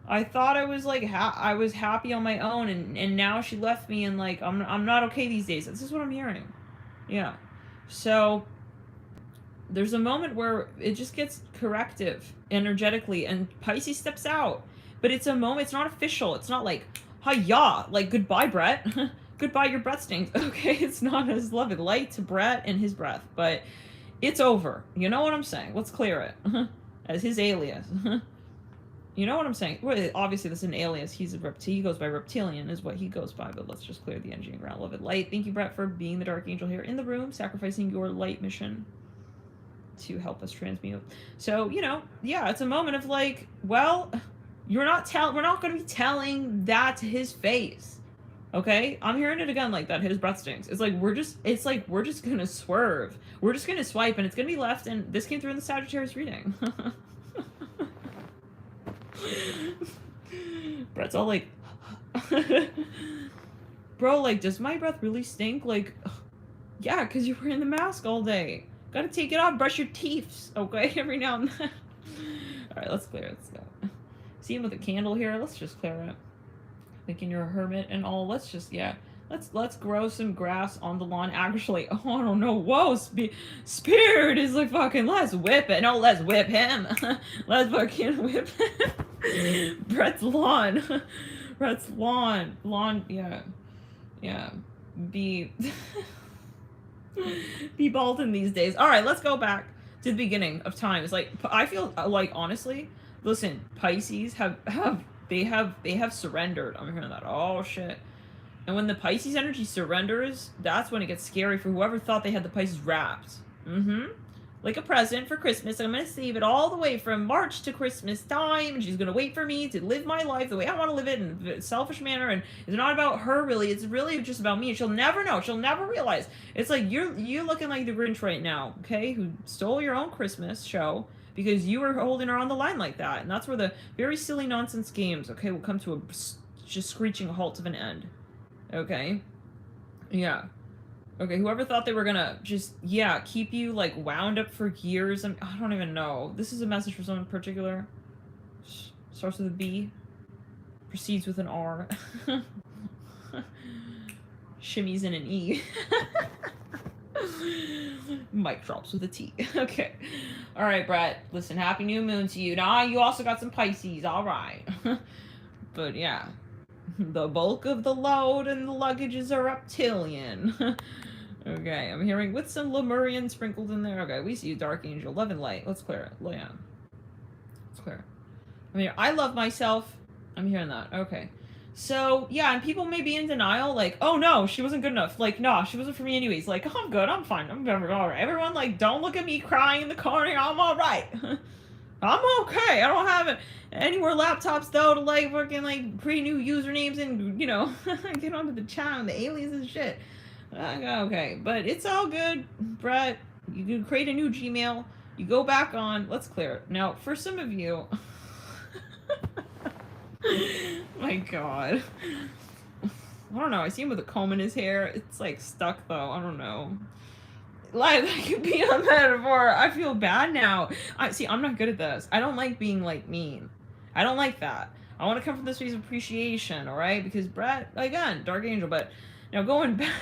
I thought I was like, I was happy on my own, and now she left me, and like, I'm not okay these days. This is what I'm hearing. Yeah. So, there's a moment where it just gets corrective energetically, and Pisces steps out. But it's a moment, it's not official. It's not like, hi-ya, like, goodbye, Brett. Goodbye, your breath stinks. Okay, it's not as love and light to Brett and his breath, but it's over. You know what I'm saying? Let's clear it. As his alias. You know what I'm saying? Well, obviously, this is an alias. He goes by reptilian, is what he goes by, but let's just clear the energy and ground. Love it. Light. Thank you, Brett, for being the dark angel here in the room, sacrificing your light mission to help us transmute. So, you know, yeah, it's a moment of like, well, we're not going to be telling that to his face. Okay? I'm hearing it again like that. His breath stinks. It's like, we're just going to swerve. We're just going to swipe, and it's going to be left, and this came through in the Sagittarius reading. Brett's all like, bro, like, does my breath really stink? Like, yeah, because you're wearing the mask all day. Gotta take it off, brush your teeth, okay, every now and then. Alright, let's clear it. Let's go. See him with a candle here. Let's just clear it. Thinking you're a hermit and all. Let's just, yeah. Let's grow some grass on the lawn. Actually, oh, I don't know. Whoa, Spirit is like fucking, let's whip it. No, let's whip him. Let's fucking whip him. Brett's lawn. Lawn, yeah. Yeah. Be Bolton these days. Alright, let's go back to the beginning of time. It's like, I feel like, honestly, listen, Pisces have surrendered. I'm hearing that. Oh, shit. And when the Pisces energy surrenders, that's when it gets scary for whoever thought they had the Pisces wrapped. Like a present for Christmas. I'm going to save it all the way from March to Christmas time. And she's going to wait for me to live my life the way I want to live it in a selfish manner. And it's not about her, really. It's really just about me. And she'll never know. She'll never realize. It's like you're looking like the Grinch right now, okay? Who stole your own Christmas show because you were holding her on the line like that. And that's where the very silly nonsense games, okay, will come to a just screeching halt of an end. Okay? Yeah. Okay, whoever thought they were gonna just, yeah, keep you, like, wound up for years. I don't even know. This is a message for someone in particular. Starts with a B. Proceeds with an R. Shimmies in an E. Mic drops with a T. Okay. Alright, Brett. Listen, happy new moon to you. Nah, you also got some Pisces. Alright. But, yeah. The bulk of the load and the luggages are reptilian. Okay, I'm hearing with some Lemurian sprinkled in there. Okay, we see you, Dark Angel. Love and light. Let's clear it. Yeah. Let's clear it. I mean, I love myself. I'm hearing that. Okay. So, yeah, and people may be in denial, like, oh no, she wasn't good enough. Like, nah, she wasn't for me anyways. Like, oh, I'm good, I'm fine, I'm alright. Everyone, like, don't look at me crying in the corner, I'm alright. I'm okay, I don't have any more laptops, though, to, like, fucking, like, create new usernames and, you know, get onto the chat and the aliens and shit. Okay, but it's all good, Brett. You can create a new Gmail, you go back on, let's clear it. Now, for some of you... My god. I don't know, I see him with a comb in his hair. It's like stuck though, I don't know. Like, that could be a metaphor. I feel bad now. I'm not good at this. I don't like being like mean. I don't like that. I want to come from this place of appreciation, alright? Because Brett, again, Dark Angel, but now going back.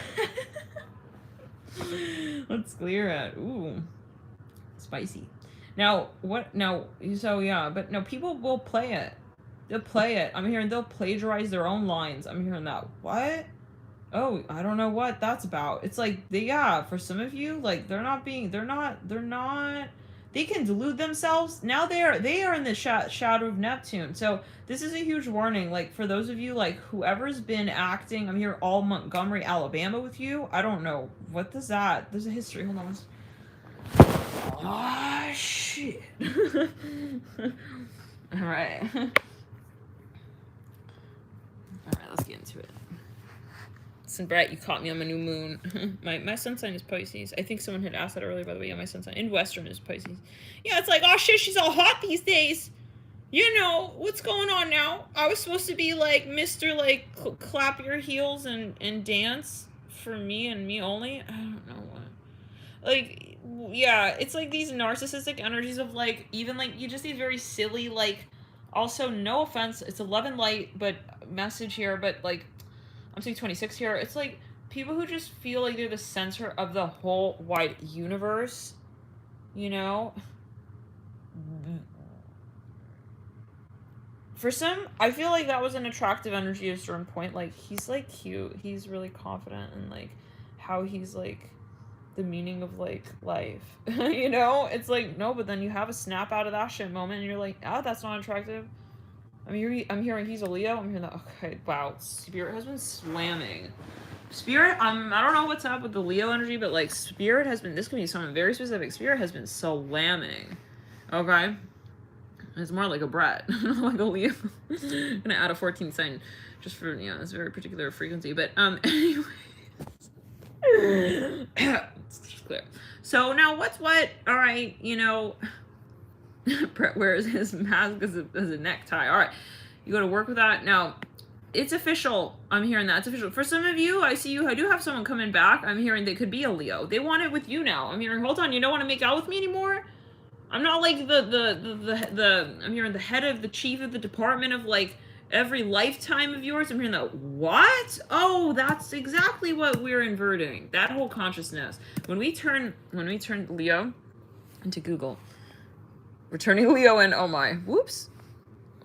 Let's clear it. Ooh. Spicy. Now, what? Now, so yeah, but no, people will play it. They'll play it. I'm hearing they'll plagiarize their own lines. I'm hearing that. What? Oh, I don't know what that's about. It's like, yeah, for some of you, like, they're not, they can delude themselves. Now they are in the shadow of Neptune. So this is a huge warning. Like, for those of you, like, whoever's been acting, I'm here all Montgomery, Alabama with you. I don't know. What does that? There's a history. Hold on. Oh, shit. All right. Alright, let's get into it. Listen, Brett, you caught me on my new moon. my sun sign is Pisces. I think someone had asked that earlier, by the way. Yeah, my sun sign in Western is Pisces. Yeah, it's like, oh shit, she's all hot these days. You know, what's going on now? I was supposed to be like Mr. like, clap your heels and dance for me and me only. I don't know what. Like, yeah, it's like these narcissistic energies of like, even like, you just these very silly, like, also, no offense, it's 11 light, but message here, but like, I'm saying 26 here. It's like people who just feel like they're the center of the whole wide universe, you know? For some, I feel like that was an attractive energy at a certain point. Like, he's like cute, he's really confident in like how he's like the meaning of like life, you know? It's like, no, but then you have a snap out of that shit moment and you're like, oh, that's not attractive. I'm hearing he's a Leo. I'm hearing that. Okay, wow. Spirit has been slamming. Spirit, I don't know what's up with the Leo energy, but like Spirit has been, this could be something very specific. Spirit has been slamming. Okay? It's more like a Brett, like a Leo. I'm gonna add a 14th sign just for, you know, this very particular frequency. But anyways. It's just clear. So now what's what? All right, you know. Brett wears his mask as a necktie. All right, you go to work with that. Now, it's official. I'm hearing that. It's official. For some of you, I see you. I do have someone coming back. I'm hearing they could be a Leo. They want it with you now. I'm hearing, hold on, you don't want to make out with me anymore? I'm not like I'm hearing the head of the chief of the department of like every lifetime of yours. I'm hearing that. What? Oh, that's exactly what we're inverting. That whole consciousness. When we turn Leo into Google. We're turning Leo in, oh my, whoops.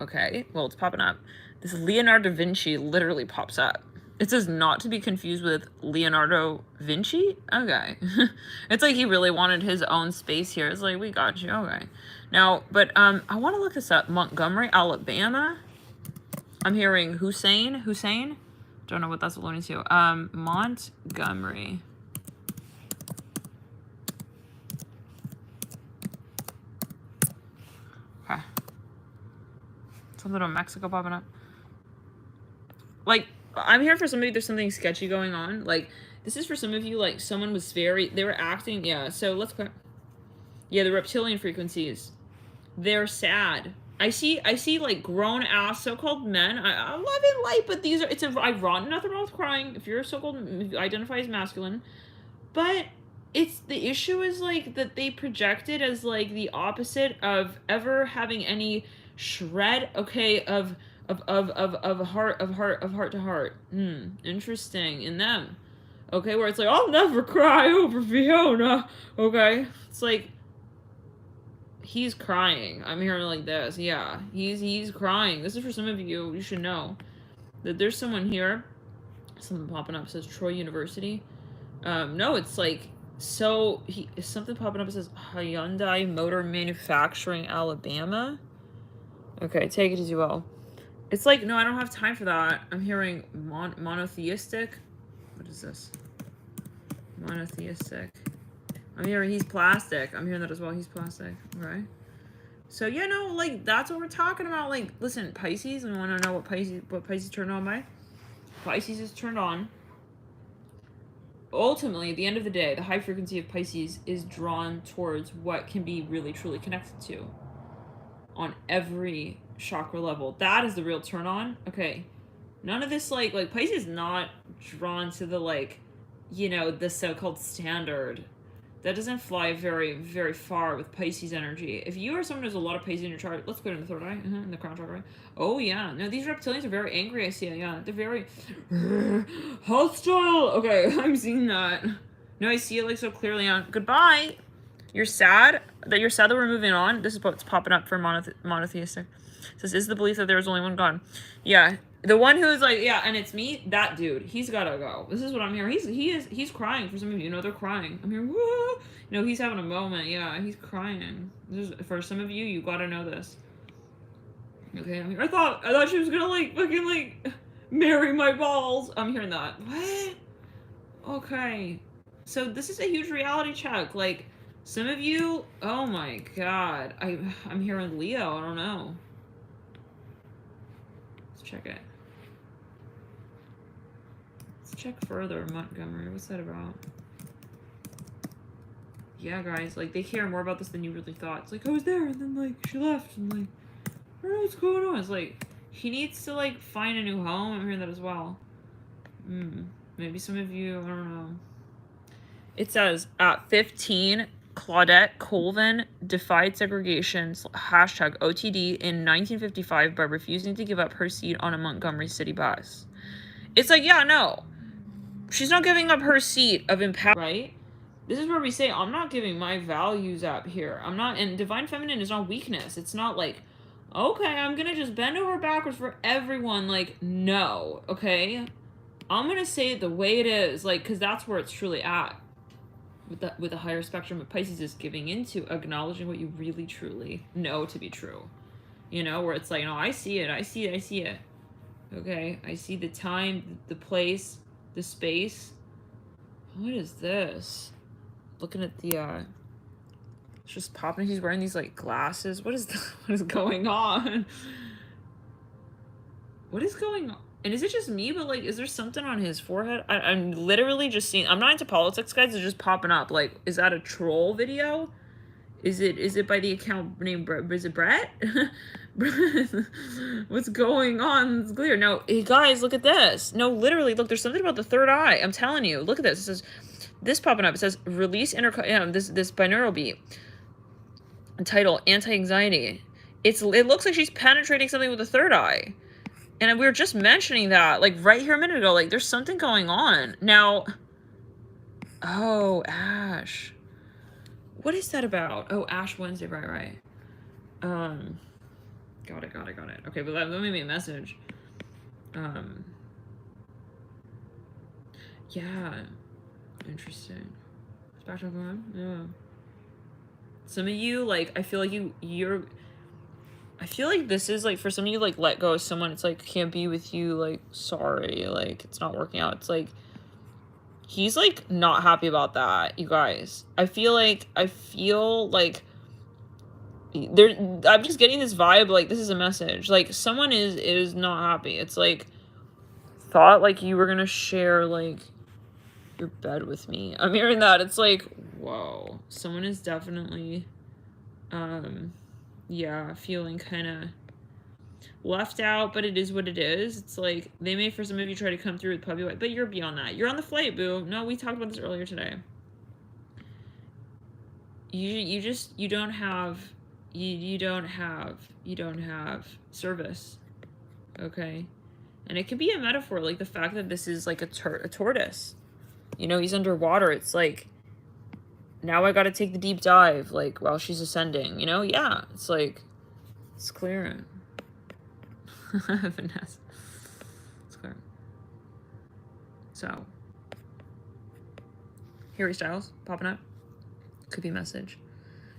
Okay, well, it's popping up. This Leonardo da Vinci literally pops up. It says not to be confused with Leonardo Vinci? Okay. It's like he really wanted his own space here. It's like, we got you, okay. Now, but I want to look this up. Montgomery, Alabama. I'm hearing Hussein. Don't know what that's alluding to. Montgomery. Okay. Something about Mexico popping up. Like, I'm here for some of you, there's something sketchy going on. Like, this is for some of you, like, someone was they were acting, yeah, so let's go. Yeah, the reptilian frequencies. They're sad. I see, like, grown-ass so-called men. I love it light, but these are, it's ironic, nothing wrong with crying, if you're so-called, if you identify as masculine. But it's, the issue is, like, that they projected as, like, the opposite of ever having any shred, okay, of heart to heart. Interesting in them. Okay, where it's like, I'll never cry over Fiona. Okay, it's like, he's crying. I'm hearing like this. Yeah, he's crying. This is for some of you. You should know that there's someone here. Something popping up says Troy University. No, it's like, so something popping up says Hyundai Motor Manufacturing, Alabama. Okay, take it as you will. It's like, no, I don't have time for that. I'm hearing monotheistic. What is this? Monotheistic. I'm hearing he's plastic. I'm hearing that as well. He's plastic. Okay. So, yeah, no, like, that's what we're talking about. Like, listen, Pisces, we want to know what Pisces turned on by. Pisces is turned on. Ultimately, at the end of the day, the high frequency of Pisces is drawn towards what can be really, truly connected to on every chakra level. That is the real turn on. Okay. None of this, like Pisces is not drawn to the, like, you know, the so-called standard. That doesn't fly very, very far with Pisces energy. If you are someone who has a lot of Pisces in your chart, let's go to the third eye, in the crown chakra. Oh, yeah. No, these reptilians are very angry, I see it, yeah. They're very hostile. Okay, I'm seeing that. No, I see it, like, so clearly on. Goodbye. You're sad that we're moving on. This is what's popping up for monotheistic. It says, is the belief that there is only one God. Yeah. The one who's like, yeah, and it's me, that dude, he's gotta go. This is what I'm hearing. He's crying for some of you. You know, they're crying. I'm hearing, woo! You know, he's having a moment. Yeah, he's crying. This is, for some of you, you gotta know this. Okay, I'm here. I thought she was gonna, like, fucking, like, marry my balls. I'm hearing that. What? Okay. So this is a huge reality check. Like, some of you, oh my god. I'm hearing Leo. I don't know. Let's check it. Check further, Montgomery. What's that about? Yeah, guys, like, they care more about this than you really thought. It's like, I was there, and then, like, she left, and, like, I don't know what's going on. It's like, he needs to, like, find a new home. I'm hearing that as well. Maybe some of you, I don't know. It says, at 15, Claudette Colvin defied segregation, hashtag OTD, in 1955 by refusing to give up her seat on a Montgomery City bus. It's like, yeah, no. She's not giving up her seat of empowerment, right? This is where we say, I'm not giving my values up here. I'm not, and divine feminine is not weakness. It's not like, okay, I'm gonna just bend over backwards for everyone. Like, no, okay? I'm gonna say it the way it is, like, because that's where it's truly at. With the higher spectrum of Pisces is giving into acknowledging what you really, truly know to be true. You know, where it's like, no, I see it. Okay? I see the time, the place, the space. What is this? Looking at the, it's just popping. He's wearing these, like, glasses. What is going on? What is going on? And is it just me, but, like, is there something on his forehead? I'm literally just seeing, I'm not into politics, guys. It's just popping up. Like, is that a troll video? Is it by the account named Brett? Is it Brett? What's going on? It's clear. No, hey guys, look at this. No, literally, look, there's something about the third eye. I'm telling you. Look at this. It says, this popping up. It says, release this binaural beat. Title, anti-anxiety. It looks like she's penetrating something with the third eye. And we were just mentioning that, like, right here a minute ago. Like, there's something going on. Now, oh, Ash. What is that about? Oh, Ash Wednesday, right. Got it. Okay, but let me make a message. Yeah. Interesting. Spectral going on? Yeah. Some of you, like, I feel like you're... I feel like this is, like, for some of you, like, let go of someone, it's like, can't be with you, like, sorry, like, it's not working out. It's like, he's, like, not happy about that, you guys. I feel like there, I'm just getting this vibe, like, this is a message. Like, someone is not happy. It's like, thought, like, you were gonna share, like, your bed with me. I'm hearing that. It's like, whoa. Someone is definitely, yeah, feeling kind of left out, but it is what it is. It's like, they may, for some of you, try to come through with puppy white, but you're beyond that. You're on the flight, boo. No, we talked about this earlier today. You don't have service, okay? And it could be a metaphor, like the fact that this is like a tortoise. You know, he's underwater. It's like, now I gotta take the deep dive, like, while she's ascending, you know? Yeah, it's like, it's clear. Vanessa. It's clear. So, Harry Styles popping up. Could be a message.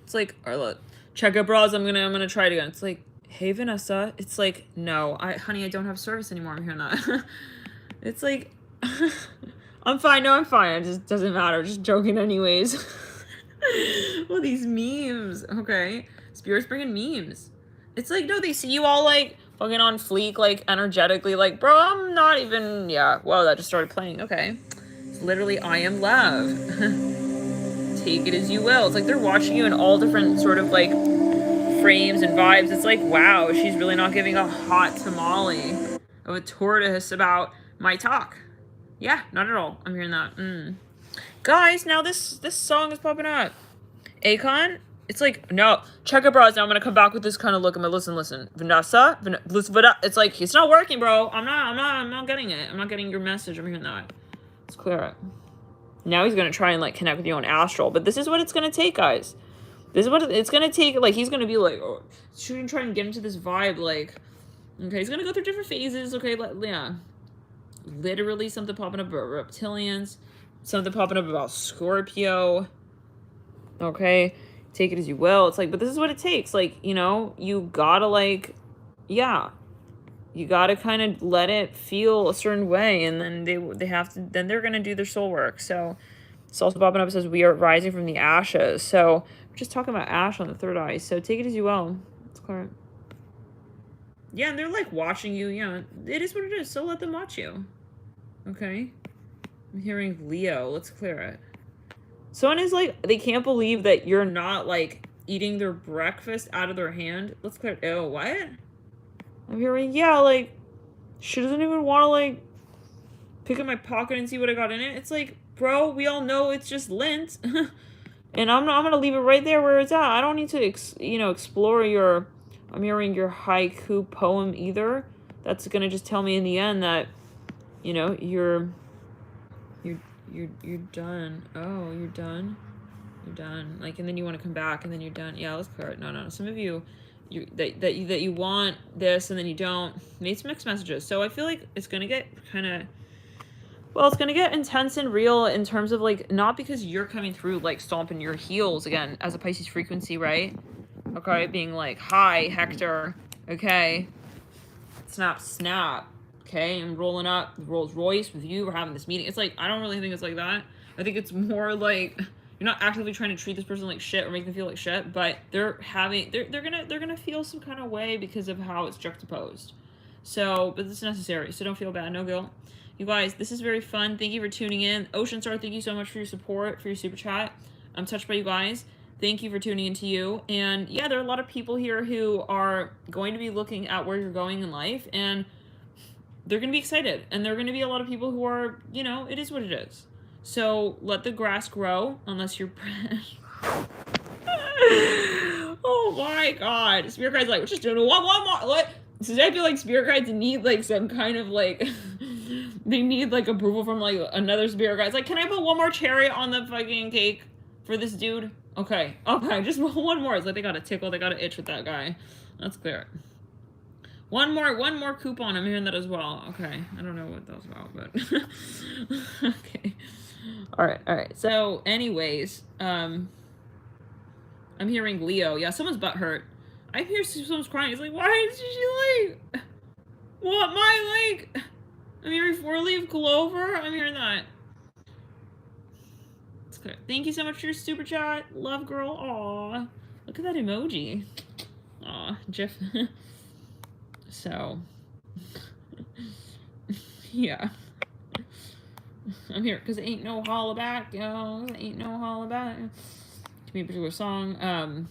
It's like, Arla, check out bras. I'm gonna try it again. It's like, hey Vanessa. It's like, no, honey, I don't have service anymore. I'm hearing that. It's like, I'm fine. No, I'm fine. It just doesn't matter. Just joking anyways. Well, these memes. Okay. Spirit's bringing memes. It's like, no, they see you all like fucking on fleek, like energetically, like, bro, I'm not even, yeah. Whoa, that just started playing. Okay. It's literally, I am love. Take it as you will. It's like they're watching you in all different sort of like frames and vibes. It's like, wow, she's really not giving a hot tamale of a tortoise about my talk. Yeah, not at all. I'm hearing that. Guys, now this song is popping up. Akon, it's like, no, check your bras. Now I'm gonna come back with this kind of look. I'm gonna listen. Vanessa, it's like, it's not working, bro. I'm not getting it. I'm not getting your message. I'm hearing that. Let's clear it. Now he's gonna try and like connect with you on astral, but this is what it's gonna take, guys. This is what it's gonna take. Like, he's gonna be like, oh, should we try and get into this vibe? Like, okay, he's gonna go through different phases. Okay, yeah. Literally something popping up about reptilians, something popping up about Scorpio. Okay, take it as you will. It's like, but this is what it takes. Like, you know, you gotta like, yeah, you gotta kind of let it feel a certain way, and then they have to. Then they're gonna do their soul work. So it's also popping up. It says we are rising from the ashes. So we're just talking about ash on the third eye. So take it as you will. It's clear. Yeah, and they're like watching you. Yeah, it is what it is. So let them watch you. Okay. I'm hearing Leo. Let's clear it. Someone is like, they can't believe that you're not like eating their breakfast out of their hand. Let's clear it. Oh, what? I'm hearing, yeah, like, she doesn't even want to like pick up my pocket and see what I got in it. It's like, bro, we all know it's just lint. And I'm gonna leave it right there where it's at. I don't need to, explore your, I'm hearing your haiku poem either. That's gonna just tell me in the end that, you know, you're done. Oh, you're done. You're done. Like, and then you want to come back, and then you're done. Yeah, let's clear it. No. Some of you, that you want this, and then you don't. Made some mixed messages. So I feel like it's gonna get kind of. Well, it's gonna get intense and real in terms of like, not because you're coming through like stomping your heels again as a Pisces frequency, right? Okay, being like, hi Hector. Okay, snap. Okay, I'm rolling up the Rolls Royce with you. We're having this meeting. It's like, I don't really think it's like that. I think it's more like, you're not actively trying to treat this person like shit or make them feel like shit, but they're gonna feel some kind of way because of how it's juxtaposed. So, but it's necessary. So don't feel bad. No guilt. You guys, this is very fun. Thank you for tuning in. Ocean Star, thank you so much for your support, for your super chat. I'm touched by you guys. Thank you for tuning into you. And yeah, there are a lot of people here who are going to be looking at where you're going in life, and they're going to be excited. And there are going to be a lot of people who are, you know, it is what it is. So let the grass grow, unless you're... Oh my god. Spirit guides like, we're just doing one more. What? So I feel like spirit guides need like some kind of like... they need like approval from like another spirit guide. It's like, can I put one more cherry on the fucking cake for this dude? Okay, just one more. It's like they got a tickle, they got an itch with that guy. Let's clear it. One more coupon. I'm hearing that as well. Okay, I don't know what that was about, but okay. All right. So, anyways, I'm hearing Leo. Yeah, someone's butt hurt. I hear someone's crying. It's like, why is she like, what, my, like, I'm hearing 4-leaf clover? I'm hearing that. It's clear. Thank you so much for your super chat. Love, girl. Aw. Look at that emoji. Aw, Jeff. So, yeah. I'm here because ain't no holla back, yo. Ain't no holla back. To be a particular song.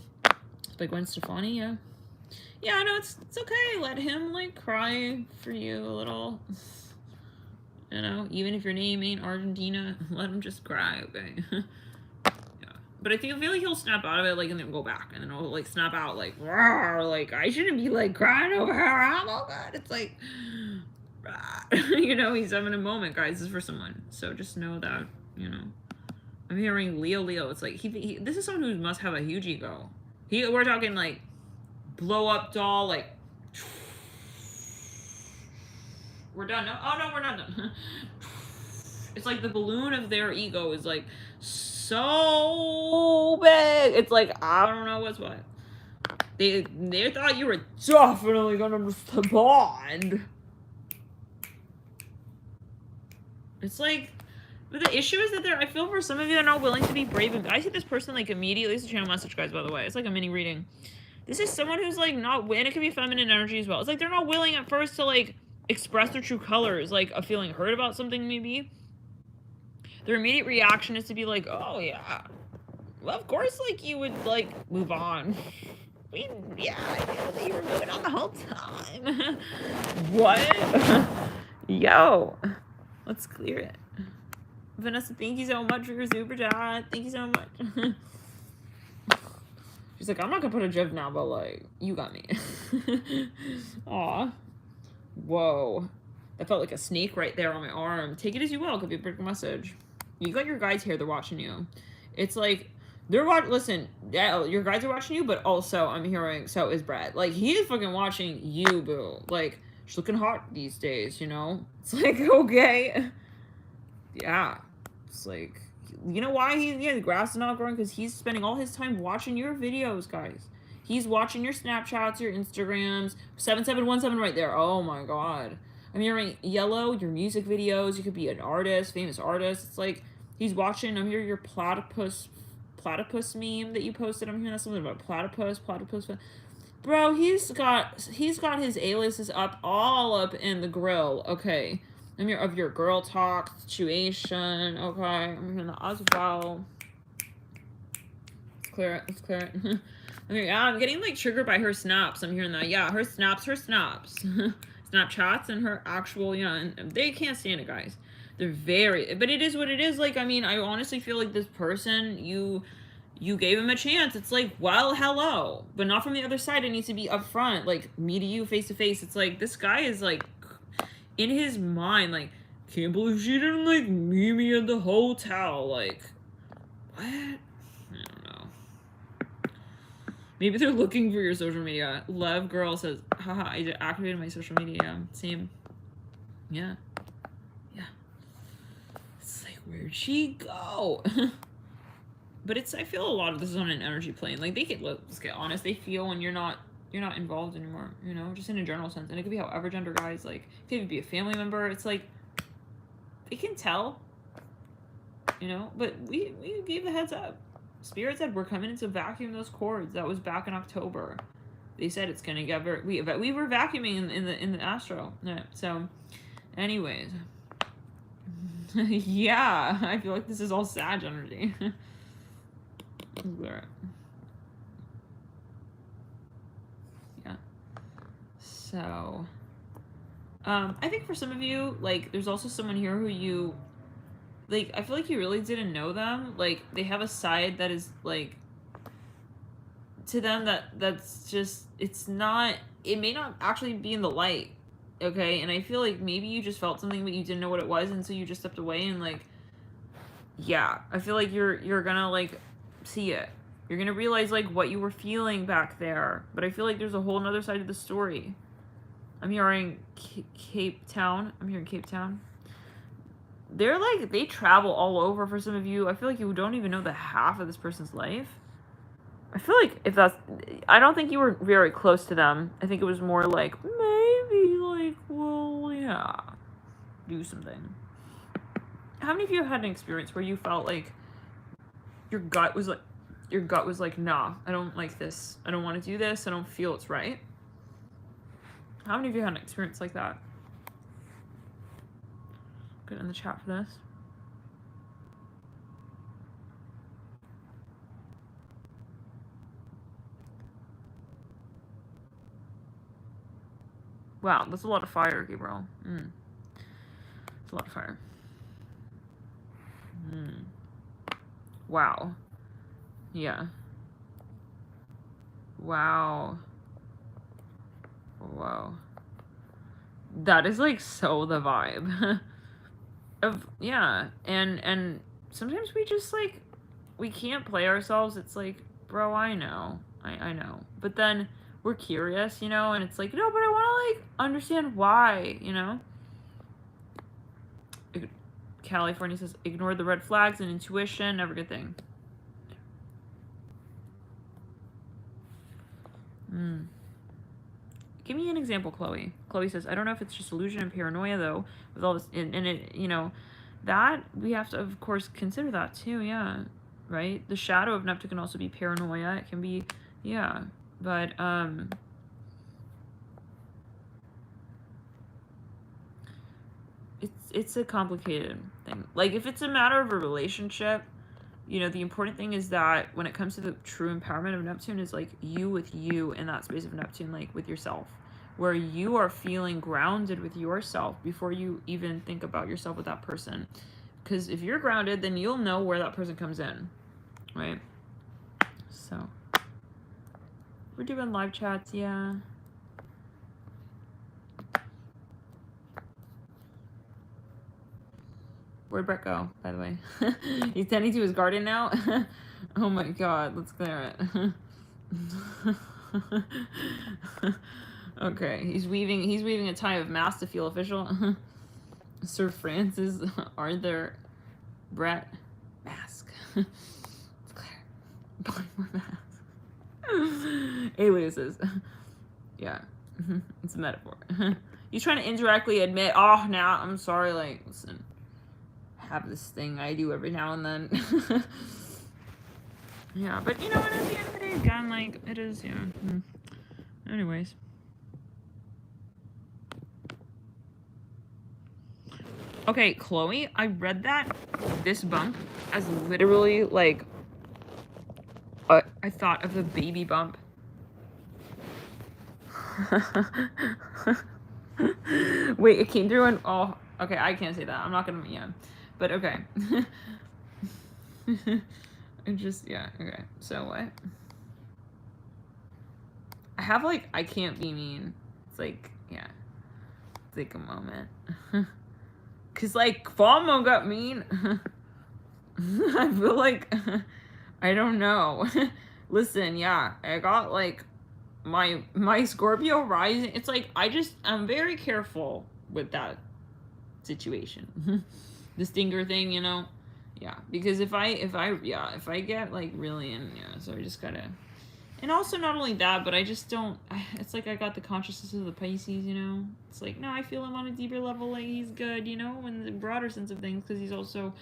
It's by Gwen Stefani, yeah. Yeah, no, it's okay. Let him, like, cry for you a little. You know, even if your name ain't Argentina, let him just cry, okay? Yeah. But I feel like he'll snap out of it, like, and then go back, and then he'll, like, snap out, like, rawr, like, I shouldn't be, like, crying over her. I'm all good. It's like, you know, he's having a moment, guys. This is for someone. So just know that, you know. I'm hearing Leo. It's like, this is someone who must have a huge ego. We're talking, like, blow up doll, like, we're done. No, oh no, we're not done. It's like the balloon of their ego is like so big. It's like, I don't know what's what. They thought you were definitely gonna respond. It's like, but the issue is that I feel for some of you, they're not willing to be brave. And I see this person like immediately. It's a channel message, guys, by the way. It's like a mini reading. This is someone who's like not, and it could be feminine energy as well. It's like they're not willing at first to like express their true colors, like a feeling hurt about something maybe. Their immediate reaction is to be like, oh yeah, well of course, like you would like move on. Yeah, I know that you were moving on the whole time. What? Yo, let's clear it. Vanessa, thank you so much for your super chat. Thank you so much. She's like, I'm not gonna put a GIF now, but like, you got me. Aw. Whoa. That felt like a snake right there on my arm. Take it as you will. Could be a big message. You got your guys here. They're watching you. It's like, they're watching. Listen, yeah, your guys are watching you, but also I'm hearing, so is Brad. Like, he is fucking watching you, boo. Like, she's looking hot these days, you know? It's like, okay. Yeah. It's like, you know why the grass is not growing? Because he's spending all his time watching your videos, guys. He's watching your Snapchats, your Instagrams. 7717 right there. Oh my god. I'm hearing yellow, your music videos. You could be an artist, famous artist. It's like, he's watching, I'm hearing your platypus meme that you posted. I'm hearing something about platypus. Bro, he's got his aliases up, all up in the grill, okay? I'm hearing of your girl talk situation, okay? I'm hearing that as well. Let's clear it. I mean, yeah, I'm getting like triggered by her snaps. I'm hearing that. Yeah, her snaps. Snapchats and her actual, you know, and they can't stand it, guys. They're very, but it is what it is. Like, I mean, I honestly feel like this person, you gave him a chance. It's like, well, hello, but not from the other side. It needs to be upfront, like me to you, face to face. It's like, this guy is like, in his mind, like, can't believe she didn't like meet me at the hotel. Like, what? I don't know. Maybe they're looking for your social media. Love Girl says, haha, I activated my social media. Same. Yeah. It's like, where'd she go? But it's, I feel a lot of this is on an energy plane. Like, they can, let's get honest, they feel when you're not involved anymore, you know, just in a general sense. And it could be however gender guys, like, it could be a family member. It's like, they can tell, you know, but we gave the heads up. Spirit said we're coming in to vacuum those cords. That was back in October. They said it's gonna get very. We were vacuuming in the astro. Yeah, so, anyways, yeah, I feel like this is all Sag energy. Yeah. So, I think for some of you, like, there's also someone here who you. Like, I feel like you really didn't know them. Like, they have a side that is, like, to them that's just, it's not, it may not actually be in the light, okay? And I feel like maybe you just felt something, but you didn't know what it was, and so you just stepped away, and, like, yeah. I feel like you're gonna, like, see it. You're gonna realize, like, what you were feeling back there. But I feel like there's a whole nother side of the story. I'm hearing Cape Town. They're like, they travel all over for some of you. I feel like you don't even know the half of this person's life. I feel like if that's, I don't think you were very close to them. I think it was more like, maybe, like, well, yeah, do something. How many of you have had an experience where you felt like your gut was like, nah, I don't like this. I don't want to do this. I don't feel it's right. How many of you had an experience like that? Good in the chat for this. Wow, that's a lot of fire, Gabriel. That's a lot of fire. Wow. Yeah. Wow. Whoa. That is like so the vibe. Of, yeah. And sometimes we just like, we can't play ourselves. It's like, bro, I know. I know. But then we're curious, you know, and it's like, no, but I want to like understand why, you know? California says, ignore the red flags and intuition, never good thing. Give me an example, Chloe. Chloe says, I don't know if it's just illusion and paranoia, though, with all this, and it, you know, that, we have to, of course, consider that, too, yeah, right? The shadow of Neptune can also be paranoia. It can be, yeah, but, it's a complicated thing. Like, if it's a matter of a relationship, you know, the important thing is that when it comes to the true empowerment of Neptune is like you with you in that space of Neptune, like with yourself, where you are feeling grounded with yourself before you even think about yourself with that person. Because if you're grounded, then you'll know where that person comes in, right? So we're doing live chats, yeah. Where'd Brett go, by the way? He's tending to his garden now? Oh my god, let's clear it. Okay, he's weaving a tie of mass to feel official. Sir Francis Arthur Brett mask. It's clear. Buy more masks. Aliases. Yeah. It's a metaphor. He's trying to indirectly admit, oh, now I'm sorry, like, listen, have this thing I do every now and then. Yeah, but you know what, at the end of the day, again, like, it is, yeah. Anyways. Okay, Chloe, I read this bump as literally, like, I thought of the baby bump. Wait, it came through and, oh, okay, I can't say that. I'm not gonna, yeah. But, okay. It just, yeah, okay. So what? I have, like, I can't be mean. It's like, yeah. Take a moment. Cause, like, FOMO got mean. I feel like, I don't know. Listen, yeah, I got, like, my Scorpio rising. It's like, I'm very careful with that situation. The stinger thing, you know? Yeah, because if I get, like, really in, yeah, so I just gotta, and also not only that, but I just don't, it's like I got the consciousness of the Pisces, you know? It's like, no, I feel him on a deeper level, like, he's good, you know, in the broader sense of things, because he's also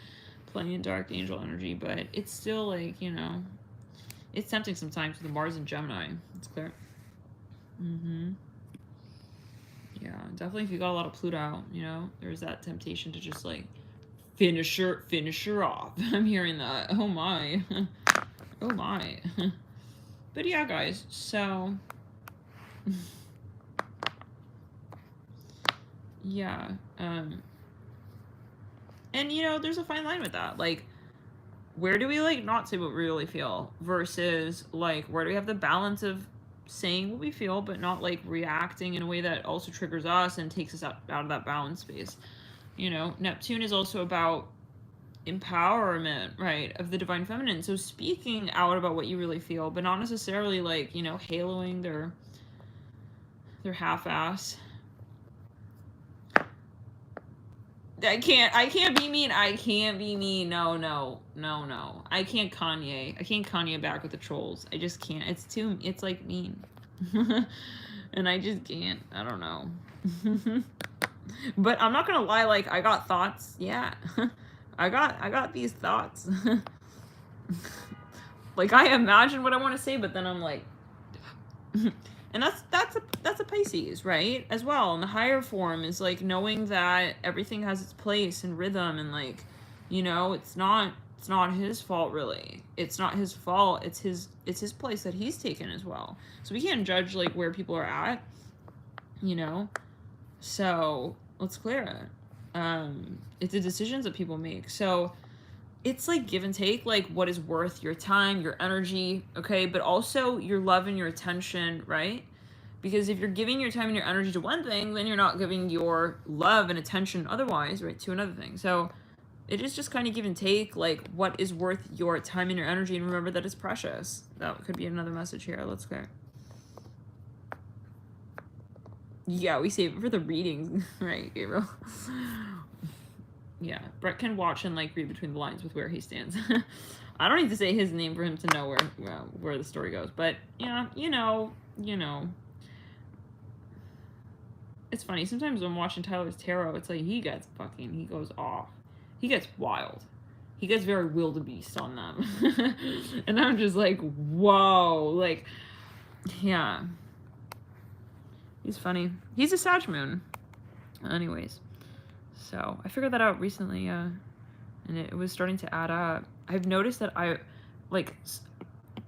plenty of dark angel energy, but it's still, like, you know, it's tempting sometimes with the Mars and Gemini. It's clear. Yeah, definitely if you got a lot of Pluto, you know, there's that temptation to just, like, finish her off. I'm hearing that. Oh my. Oh my. But yeah, guys, so yeah, and you know, there's a fine line with that. Like, where do we, like, not say what we really feel versus, like, where do we have the balance of saying what we feel but not, like, reacting in a way that also triggers us and takes us out of that balance space. You know, Neptune is also about empowerment, right, of the divine feminine. So speaking out about what you really feel, but not necessarily, like, you know, haloing their half-ass. I can't be mean. I can't be mean. No. I can't Kanye back with the trolls. I just can't. It's like mean. And I just can't. I don't know. But I'm not gonna lie, like, I got thoughts. Yeah. I got these thoughts. Like, I imagine what I want to say, but then I'm like, and that's a Pisces, right? As well. And the higher form is like knowing that everything has its place and rhythm, and like, you know, it's not his fault really. It's not his fault. It's his place that he's taken as well. So we can't judge like where people are at, you know. So let's clear it. It's the decisions that people make. So it's like give and take, like what is worth your time, your energy, okay, but also your love and your attention, right? Because if you're giving your time and your energy to one thing, then you're not giving your love and attention otherwise, right, to another thing. So it is just kind of give and take, like what is worth your time and your energy, and remember that it's precious. That could be another message here. Let's go. Yeah, we save it for the readings, right, Gabriel? Yeah, Brett can watch and like read between the lines with where he stands. I don't need to say his name for him to know where the story goes, but yeah, you know. It's funny, sometimes when I'm watching Tyler's tarot, it's like he goes off. He gets wild. He gets very wildebeest on them. And I'm just like, whoa, like, yeah. He's funny. He's a Sag moon. Anyways. So I figured that out recently, and it was starting to add up. I've noticed that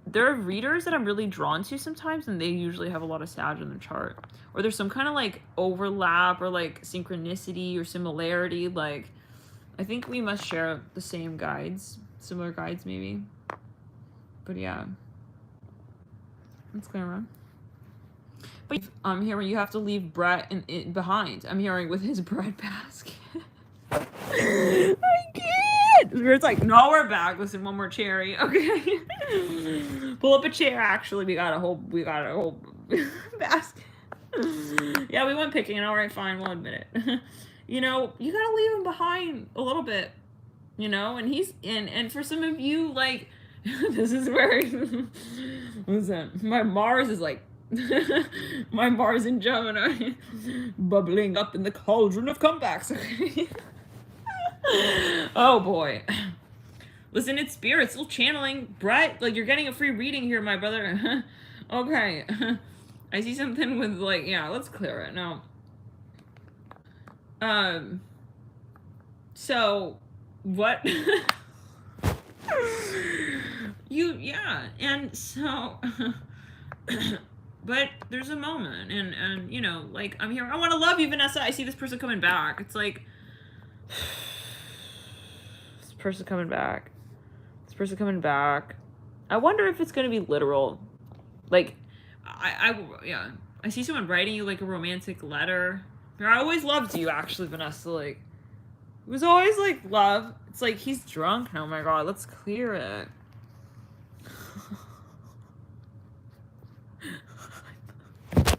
there are readers that I'm really drawn to sometimes, and they usually have a lot of Sag in their chart. Or there's some kind of like overlap or like synchronicity or similarity. Like, I think we must share the same guides, similar guides maybe. But yeah. What's going on? But I'm hearing you have to leave Brett behind. I'm hearing with his bread basket. I can't. It's like, no, we're back. Listen, one more cherry, okay? Pull up a chair. Actually, we got a whole basket. Yeah, we went picking. All right, fine, we'll admit it. You know, you gotta leave him behind a little bit. You know, and he's and for some of you, like, this is where listen, my Mars is like. My Mars in Gemini bubbling up in the cauldron of comebacks. Oh boy. Listen, it's spirit, still channeling. Brett, like, you're getting a free reading here, my brother. Okay. I see something with like, yeah, let's clear it now. So what yeah, and so but there's a moment, and you know, like, I'm here, I want to love you, Vanessa. I see this person coming back. It's like, this person coming back. I wonder if it's going to be literal. Like, I see someone writing you, like, a romantic letter. I always loved you, actually, Vanessa. Like, it was always, like, love. It's like, he's drunk. Oh, my God. Let's clear it.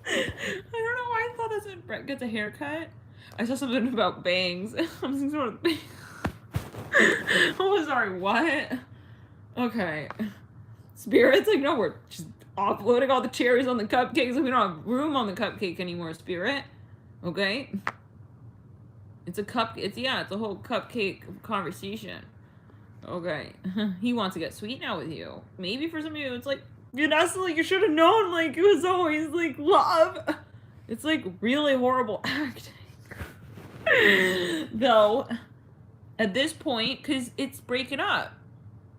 I don't know why I thought that's when Brett gets a haircut. I saw something about bangs. I'm sort of bangs. Oh, sorry, what? Okay. Spirit's like, no, we're just offloading all the cherries on the cupcakes. We don't have room on the cupcake anymore, Spirit. Okay? It's a whole cupcake conversation. Okay. He wants to get sweet now with you. Maybe for some of you, it's like, Vanessa, like, you should have known, like, it was always, like, love. It's, like, really horrible acting. Though, at this point, because it's breaking up.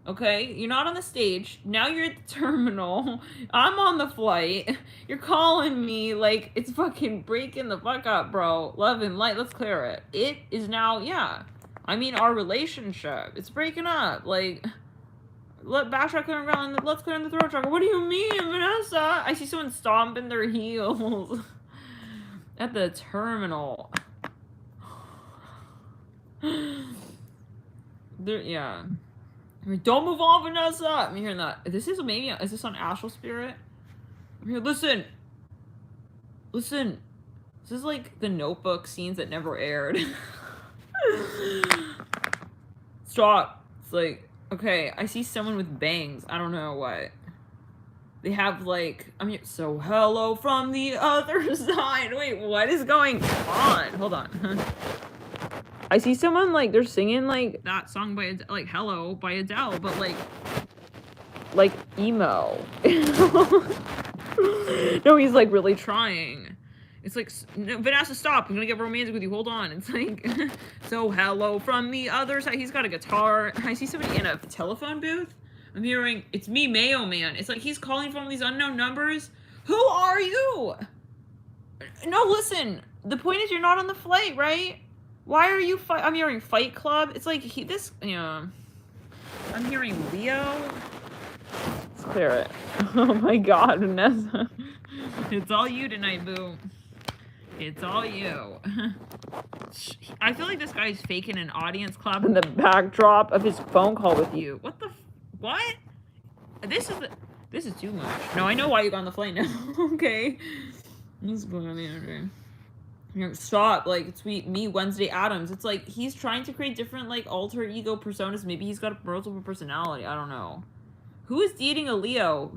Okay? You're not on the stage. Now you're at the terminal. I'm on the flight. You're calling me, like, it's fucking breaking the fuck up, bro. Love and light. Let's clear it. It is now, yeah. I mean, our relationship. It's breaking up. Like, backtrack around, let's clear in the throat chakra. What do you mean, Vanessa? I see someone stomping their heels at the terminal. Yeah. I mean, don't move on, Vanessa. I'm hearing that. Is this on Astral Spirit? I'm here. Listen. This is like the Notebook scenes that never aired. Stop. It's like, okay, I see someone with bangs. I don't know what. They have like, I'm here. So hello from the other side. Wait, what is going on? Hold on. I see someone like they're singing like that song by like Hello by Adele, but like emo. No, he's like really trying. It's like, no, Vanessa, stop. I'm gonna get romantic with you. Hold on. It's like, so hello from the other side. He's got a guitar. I see somebody in a telephone booth. I'm hearing, it's me, Mayo Man. It's like he's calling from these unknown numbers. Who are you? No, listen. The point is you're not on the flight, right? Why are you I'm hearing Fight Club. It's like, I'm hearing Leo. Let's clear it. Oh my God, Vanessa. It's all you tonight, boo. It's all you. I feel like this guy's faking an audience clap in the backdrop of his phone call with you. What the what? This is too much. No, I know why you got on the flight now. Okay. What's going on there? Stop. Like, it's me, Wednesday Addams. It's like he's trying to create different like alter ego personas. Maybe he's got a multiple personality. I don't know. Who is dating a Leo?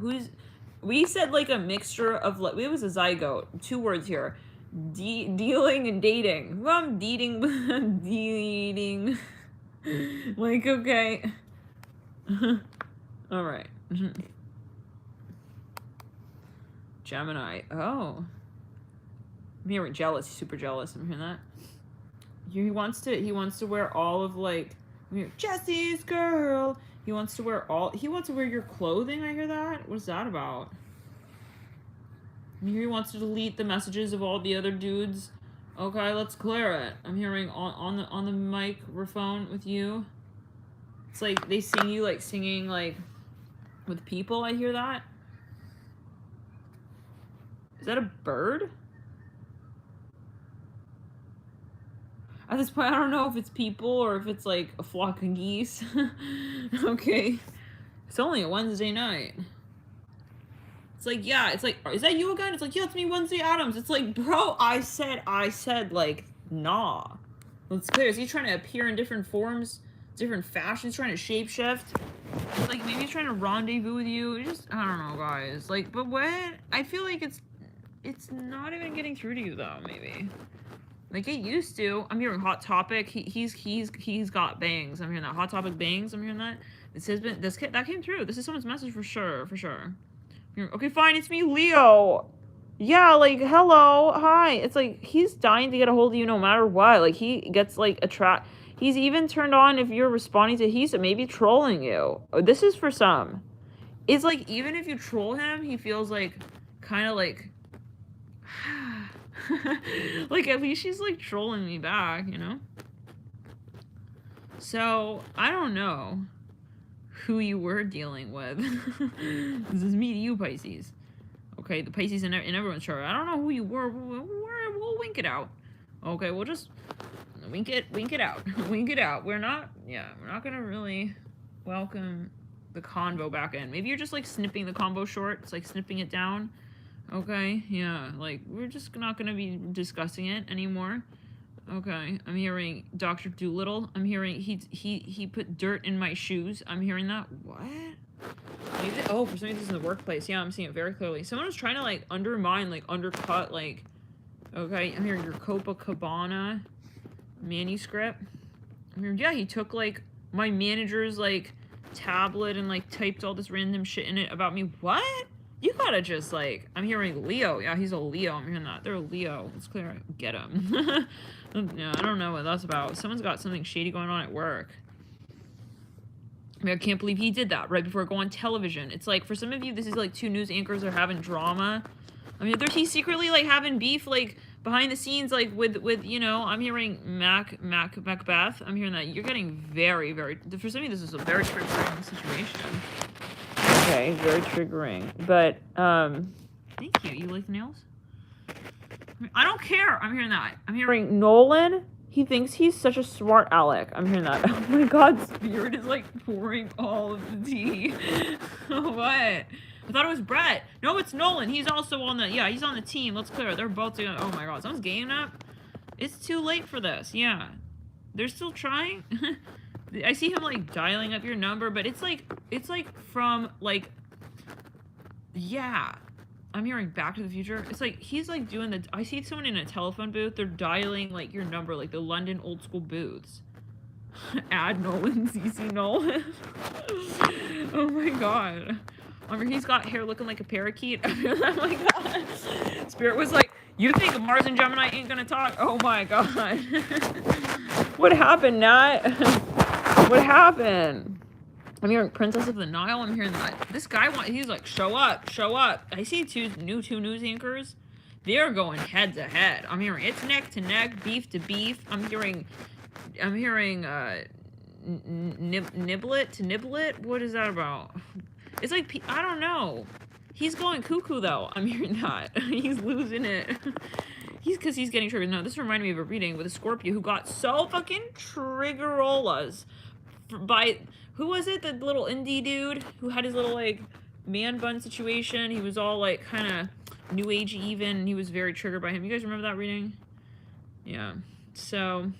We said like a mixture of like, it was a zygote. 2 words here. Dealing and dating. Well, I'm dating. Dating. Like, okay. All right. Gemini. Oh. I'm hearing jealous. He's super jealous. I'm hearing that. He wants to wear all of like, I'm hearing Jesse's girl. He wants to wear your clothing. I hear that. What's that about? He wants to delete the messages of all the other dudes. Okay, let's clear it. I'm hearing on the microphone with you. It's like they sing you like singing like with people. I hear that. Is that a bird? At this point, I don't know if it's people or if it's like a flock of geese. Okay. It's only a Wednesday night. It's like, yeah, it's like, is that you again? It's like, yeah, it's me, Wednesday Addams. It's like, bro, I said, like, nah. Let's clear. Is he trying to appear in different forms, different fashions, trying to shapeshift? It's like, maybe he's trying to rendezvous with you. I don't know, guys. Like, but what? I feel like it's not even getting through to you, though, maybe. Like, it used to. I'm hearing Hot Topic. He's got bangs. I'm hearing that. Hot Topic bangs. I'm hearing that. That came through. This is someone's message for sure. Okay, fine, it's me, Leo. Yeah, like, hello, hi. It's like, he's dying to get a hold of you no matter what. Like, he gets, like, he's even turned on if you're responding to, he's maybe trolling you. This is for some. It's like, even if you troll him, he feels like, kind of like, like, at least she's, like, trolling me back, you know? So, I don't know who you were dealing with. This is me to you, Pisces. Okay, the Pisces in everyone's chart. I don't know who you were. We'll wink it out. Okay, we'll just wink it out. Wink it out. We're not gonna really welcome the convo back in. Maybe you're just like snipping the convo short. It's like snipping it down. Okay, yeah, like we're just not gonna be discussing it anymore. Okay, I'm hearing Dr. Doolittle. I'm hearing he put dirt in my shoes. I'm hearing that. What? Oh, for some reason this is in the workplace. Yeah, I'm seeing it very clearly. Someone was trying to like undermine, like undercut, like. Okay, I'm hearing your Copacabana manuscript. I'm hearing, yeah, he took like my manager's like tablet and like typed all this random shit in it about me. What? You gotta just like. I'm hearing Leo. Yeah, he's a Leo. I'm hearing that. They're a Leo. It's clear. Get him. Yeah, I don't know what that's about. Someone's got something shady going on at work. I mean, I can't believe he did that right before going on television. It's like, for some of you, this is like 2 news anchors are having drama. I mean, he's secretly like having beef, like behind the scenes, like with you know. I'm hearing Macbeth. I'm hearing that you're getting very, very. For some of you, this is a very triggering situation. Okay, very triggering. But thank you. You like the nails? I don't care. I'm hearing that. I'm hearing Nolan. He thinks he's such a smart aleck. I'm hearing that. Oh my God, Spirit is like pouring all of the tea. What? I thought it was Brett. No, it's Nolan. He's also on the, yeah, he's on the team. Let's clear it. They're both together. Oh my God, someone's gaming up. It's too late for this. Yeah. They're still trying. I see him like dialing up your number, but it's like from like, yeah. I'm hearing Back to the Future. It's like he's like doing the. I see someone in a telephone booth. They're dialing like your number, like the London old school booths. Add Nolan, CC Nolan. Oh my god. I mean, he's got hair looking like a parakeet. Oh my god. Spirit was like, you think Mars and Gemini ain't gonna talk? Oh my god. What happened, Nat? What happened? I'm hearing Princess of the Nile. I'm hearing that. This guy, he's like, show up, show up. I see two news anchors. They're going head to head. I'm hearing it's neck to neck, beef to beef. I'm hearing niblet to niblet. What is that about? It's like, I don't know. He's going cuckoo though. I'm hearing that. He's losing it. Because he's getting triggered. No, this reminded me of a reading with a Scorpio who got so fucking triggerolas by, who was it? The little indie dude who had his little like man bun situation. He was all like kind of new age even. And he was very triggered by him. You guys remember that reading? Yeah. So,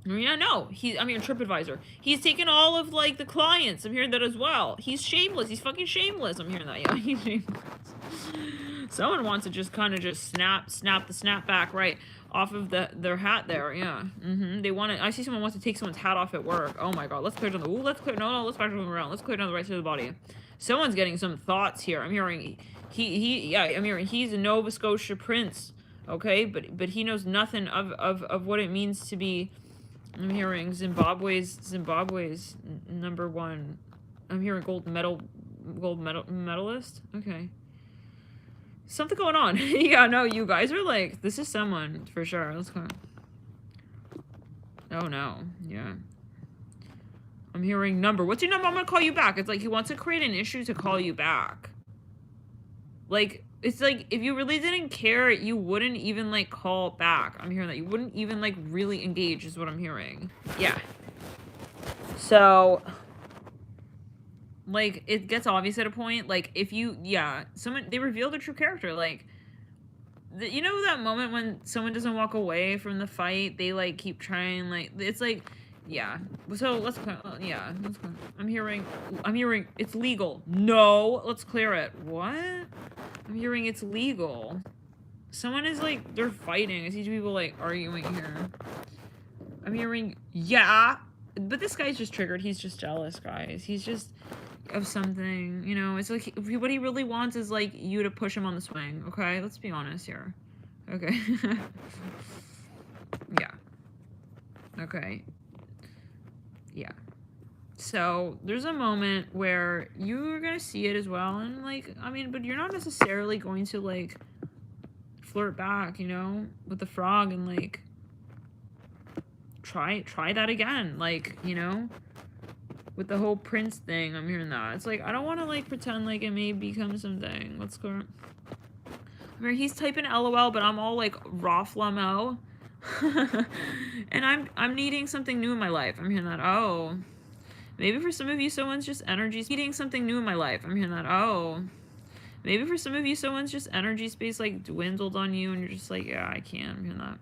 yeah, no. I'm hearing TripAdvisor. He's taken all of like the clients. I'm hearing that as well. He's shameless. He's fucking shameless. I'm hearing that. Yeah, he's shameless. Someone wants to just kind of just snap the snapback right off of their hat there. Yeah. They want to. I see someone wants to take someone's hat off at work. Oh my god. Let's clear it on the. Ooh, let's clear. No. Let's back them around. Let's clear it on the right side of the body. Someone's getting some thoughts here. I'm hearing yeah. I'm hearing he's a Nova Scotia prince. Okay, but he knows nothing of what it means to be. I'm hearing Zimbabwe's #1. I'm hearing gold medalist. Okay. Something going on. Yeah, no, you guys are like, this is someone for sure. Let's go. Oh no. Yeah. I'm hearing number. What's your number? I'm gonna call you back. It's like he wants to create an issue to call you back. Like, it's like if you really didn't care, you wouldn't even like call back. I'm hearing that. You wouldn't even like really engage is what I'm hearing. Yeah. So, like, it gets obvious at a point. Like, if you, yeah, they reveal their true character. Like, you know that moment when someone doesn't walk away from the fight? They, like, keep trying, like, it's like, yeah. So, let's, yeah. I'm hearing, it's legal. No, let's clear it. What? I'm hearing it's legal. Someone is, like, they're fighting. I see two people, like, arguing here. I'm hearing, yeah. But this guy's just triggered. He's just jealous, guys. He's just of something, you know. It's like what he really wants is like you to push him on the swing. Okay, let's be honest here. Okay. Yeah. Okay. Yeah. So there's a moment where you're gonna see it as well, and like, I mean, but you're not necessarily going to like flirt back, you know, with the frog and like try that again, like, you know. With the whole prince thing, I'm hearing that. It's like, I don't want to, like, pretend like it may become something. Let's go. I mean, he's typing LOL, but I'm all, like, Rafflamo. And I'm needing something new in my life. I'm hearing that. Oh. Maybe for some of you, someone's just needing something new in my life. I'm hearing that. Oh. Maybe for some of you, someone's just energy space, like, dwindled on you, and you're just like, yeah, I can't. I'm hearing that.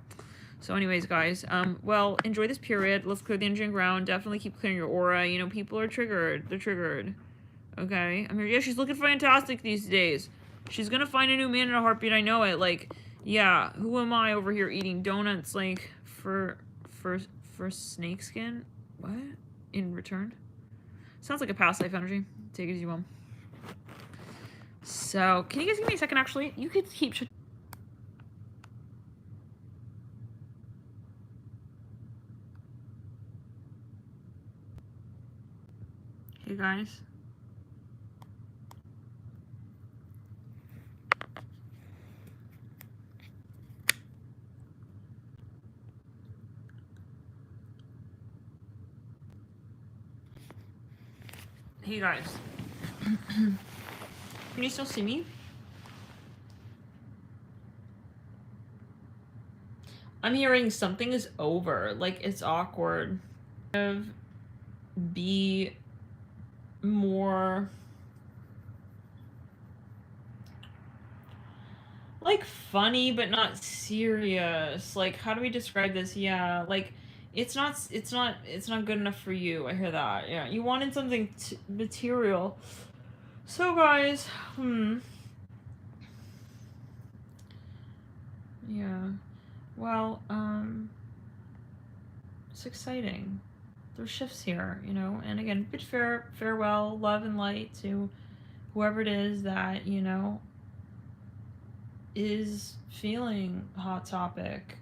So anyways, guys, well, enjoy this period. Let's clear the energy and ground. Definitely keep clearing your aura. You know, people are triggered. They're triggered. Okay? I'm here. Yeah, she's looking fantastic these days. She's gonna find a new man in a heartbeat. I know it. Like, yeah, who am I over here eating donuts, like, for snakeskin? What? In return? Sounds like a past life energy. Take it as you will. So, can you guys give me a second, actually? You could keep... Hey guys. Hey guys. Can you still see me? I'm hearing something is over. Like, it's awkward. Be more like funny but not serious. Like, how do we describe this? Yeah, like it's not good enough for you. I hear that. Yeah, you wanted something material. So guys, yeah. Well, it's exciting. There's shifts here, you know, and again, bid farewell, love and light to whoever it is that, you know, is feeling Hot Topic,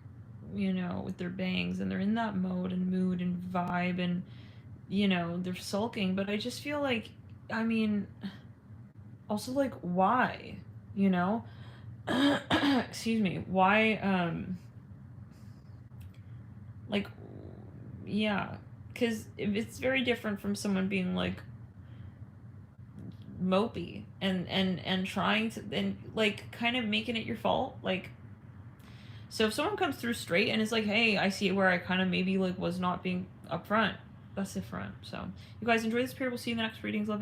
you know, with their bangs, and they're in that mode and mood and vibe, and, you know, they're sulking. But I just feel like, I mean, also, like, why, you know? Excuse me, why, like, yeah, because it's very different from someone being, like, mopey and trying to, and, like, kind of making it your fault, like, so if someone comes through straight and is like, hey, I see it where I kind of maybe, like, was not being upfront, that's different. So you guys enjoy this period. We'll see you in the next readings. Love.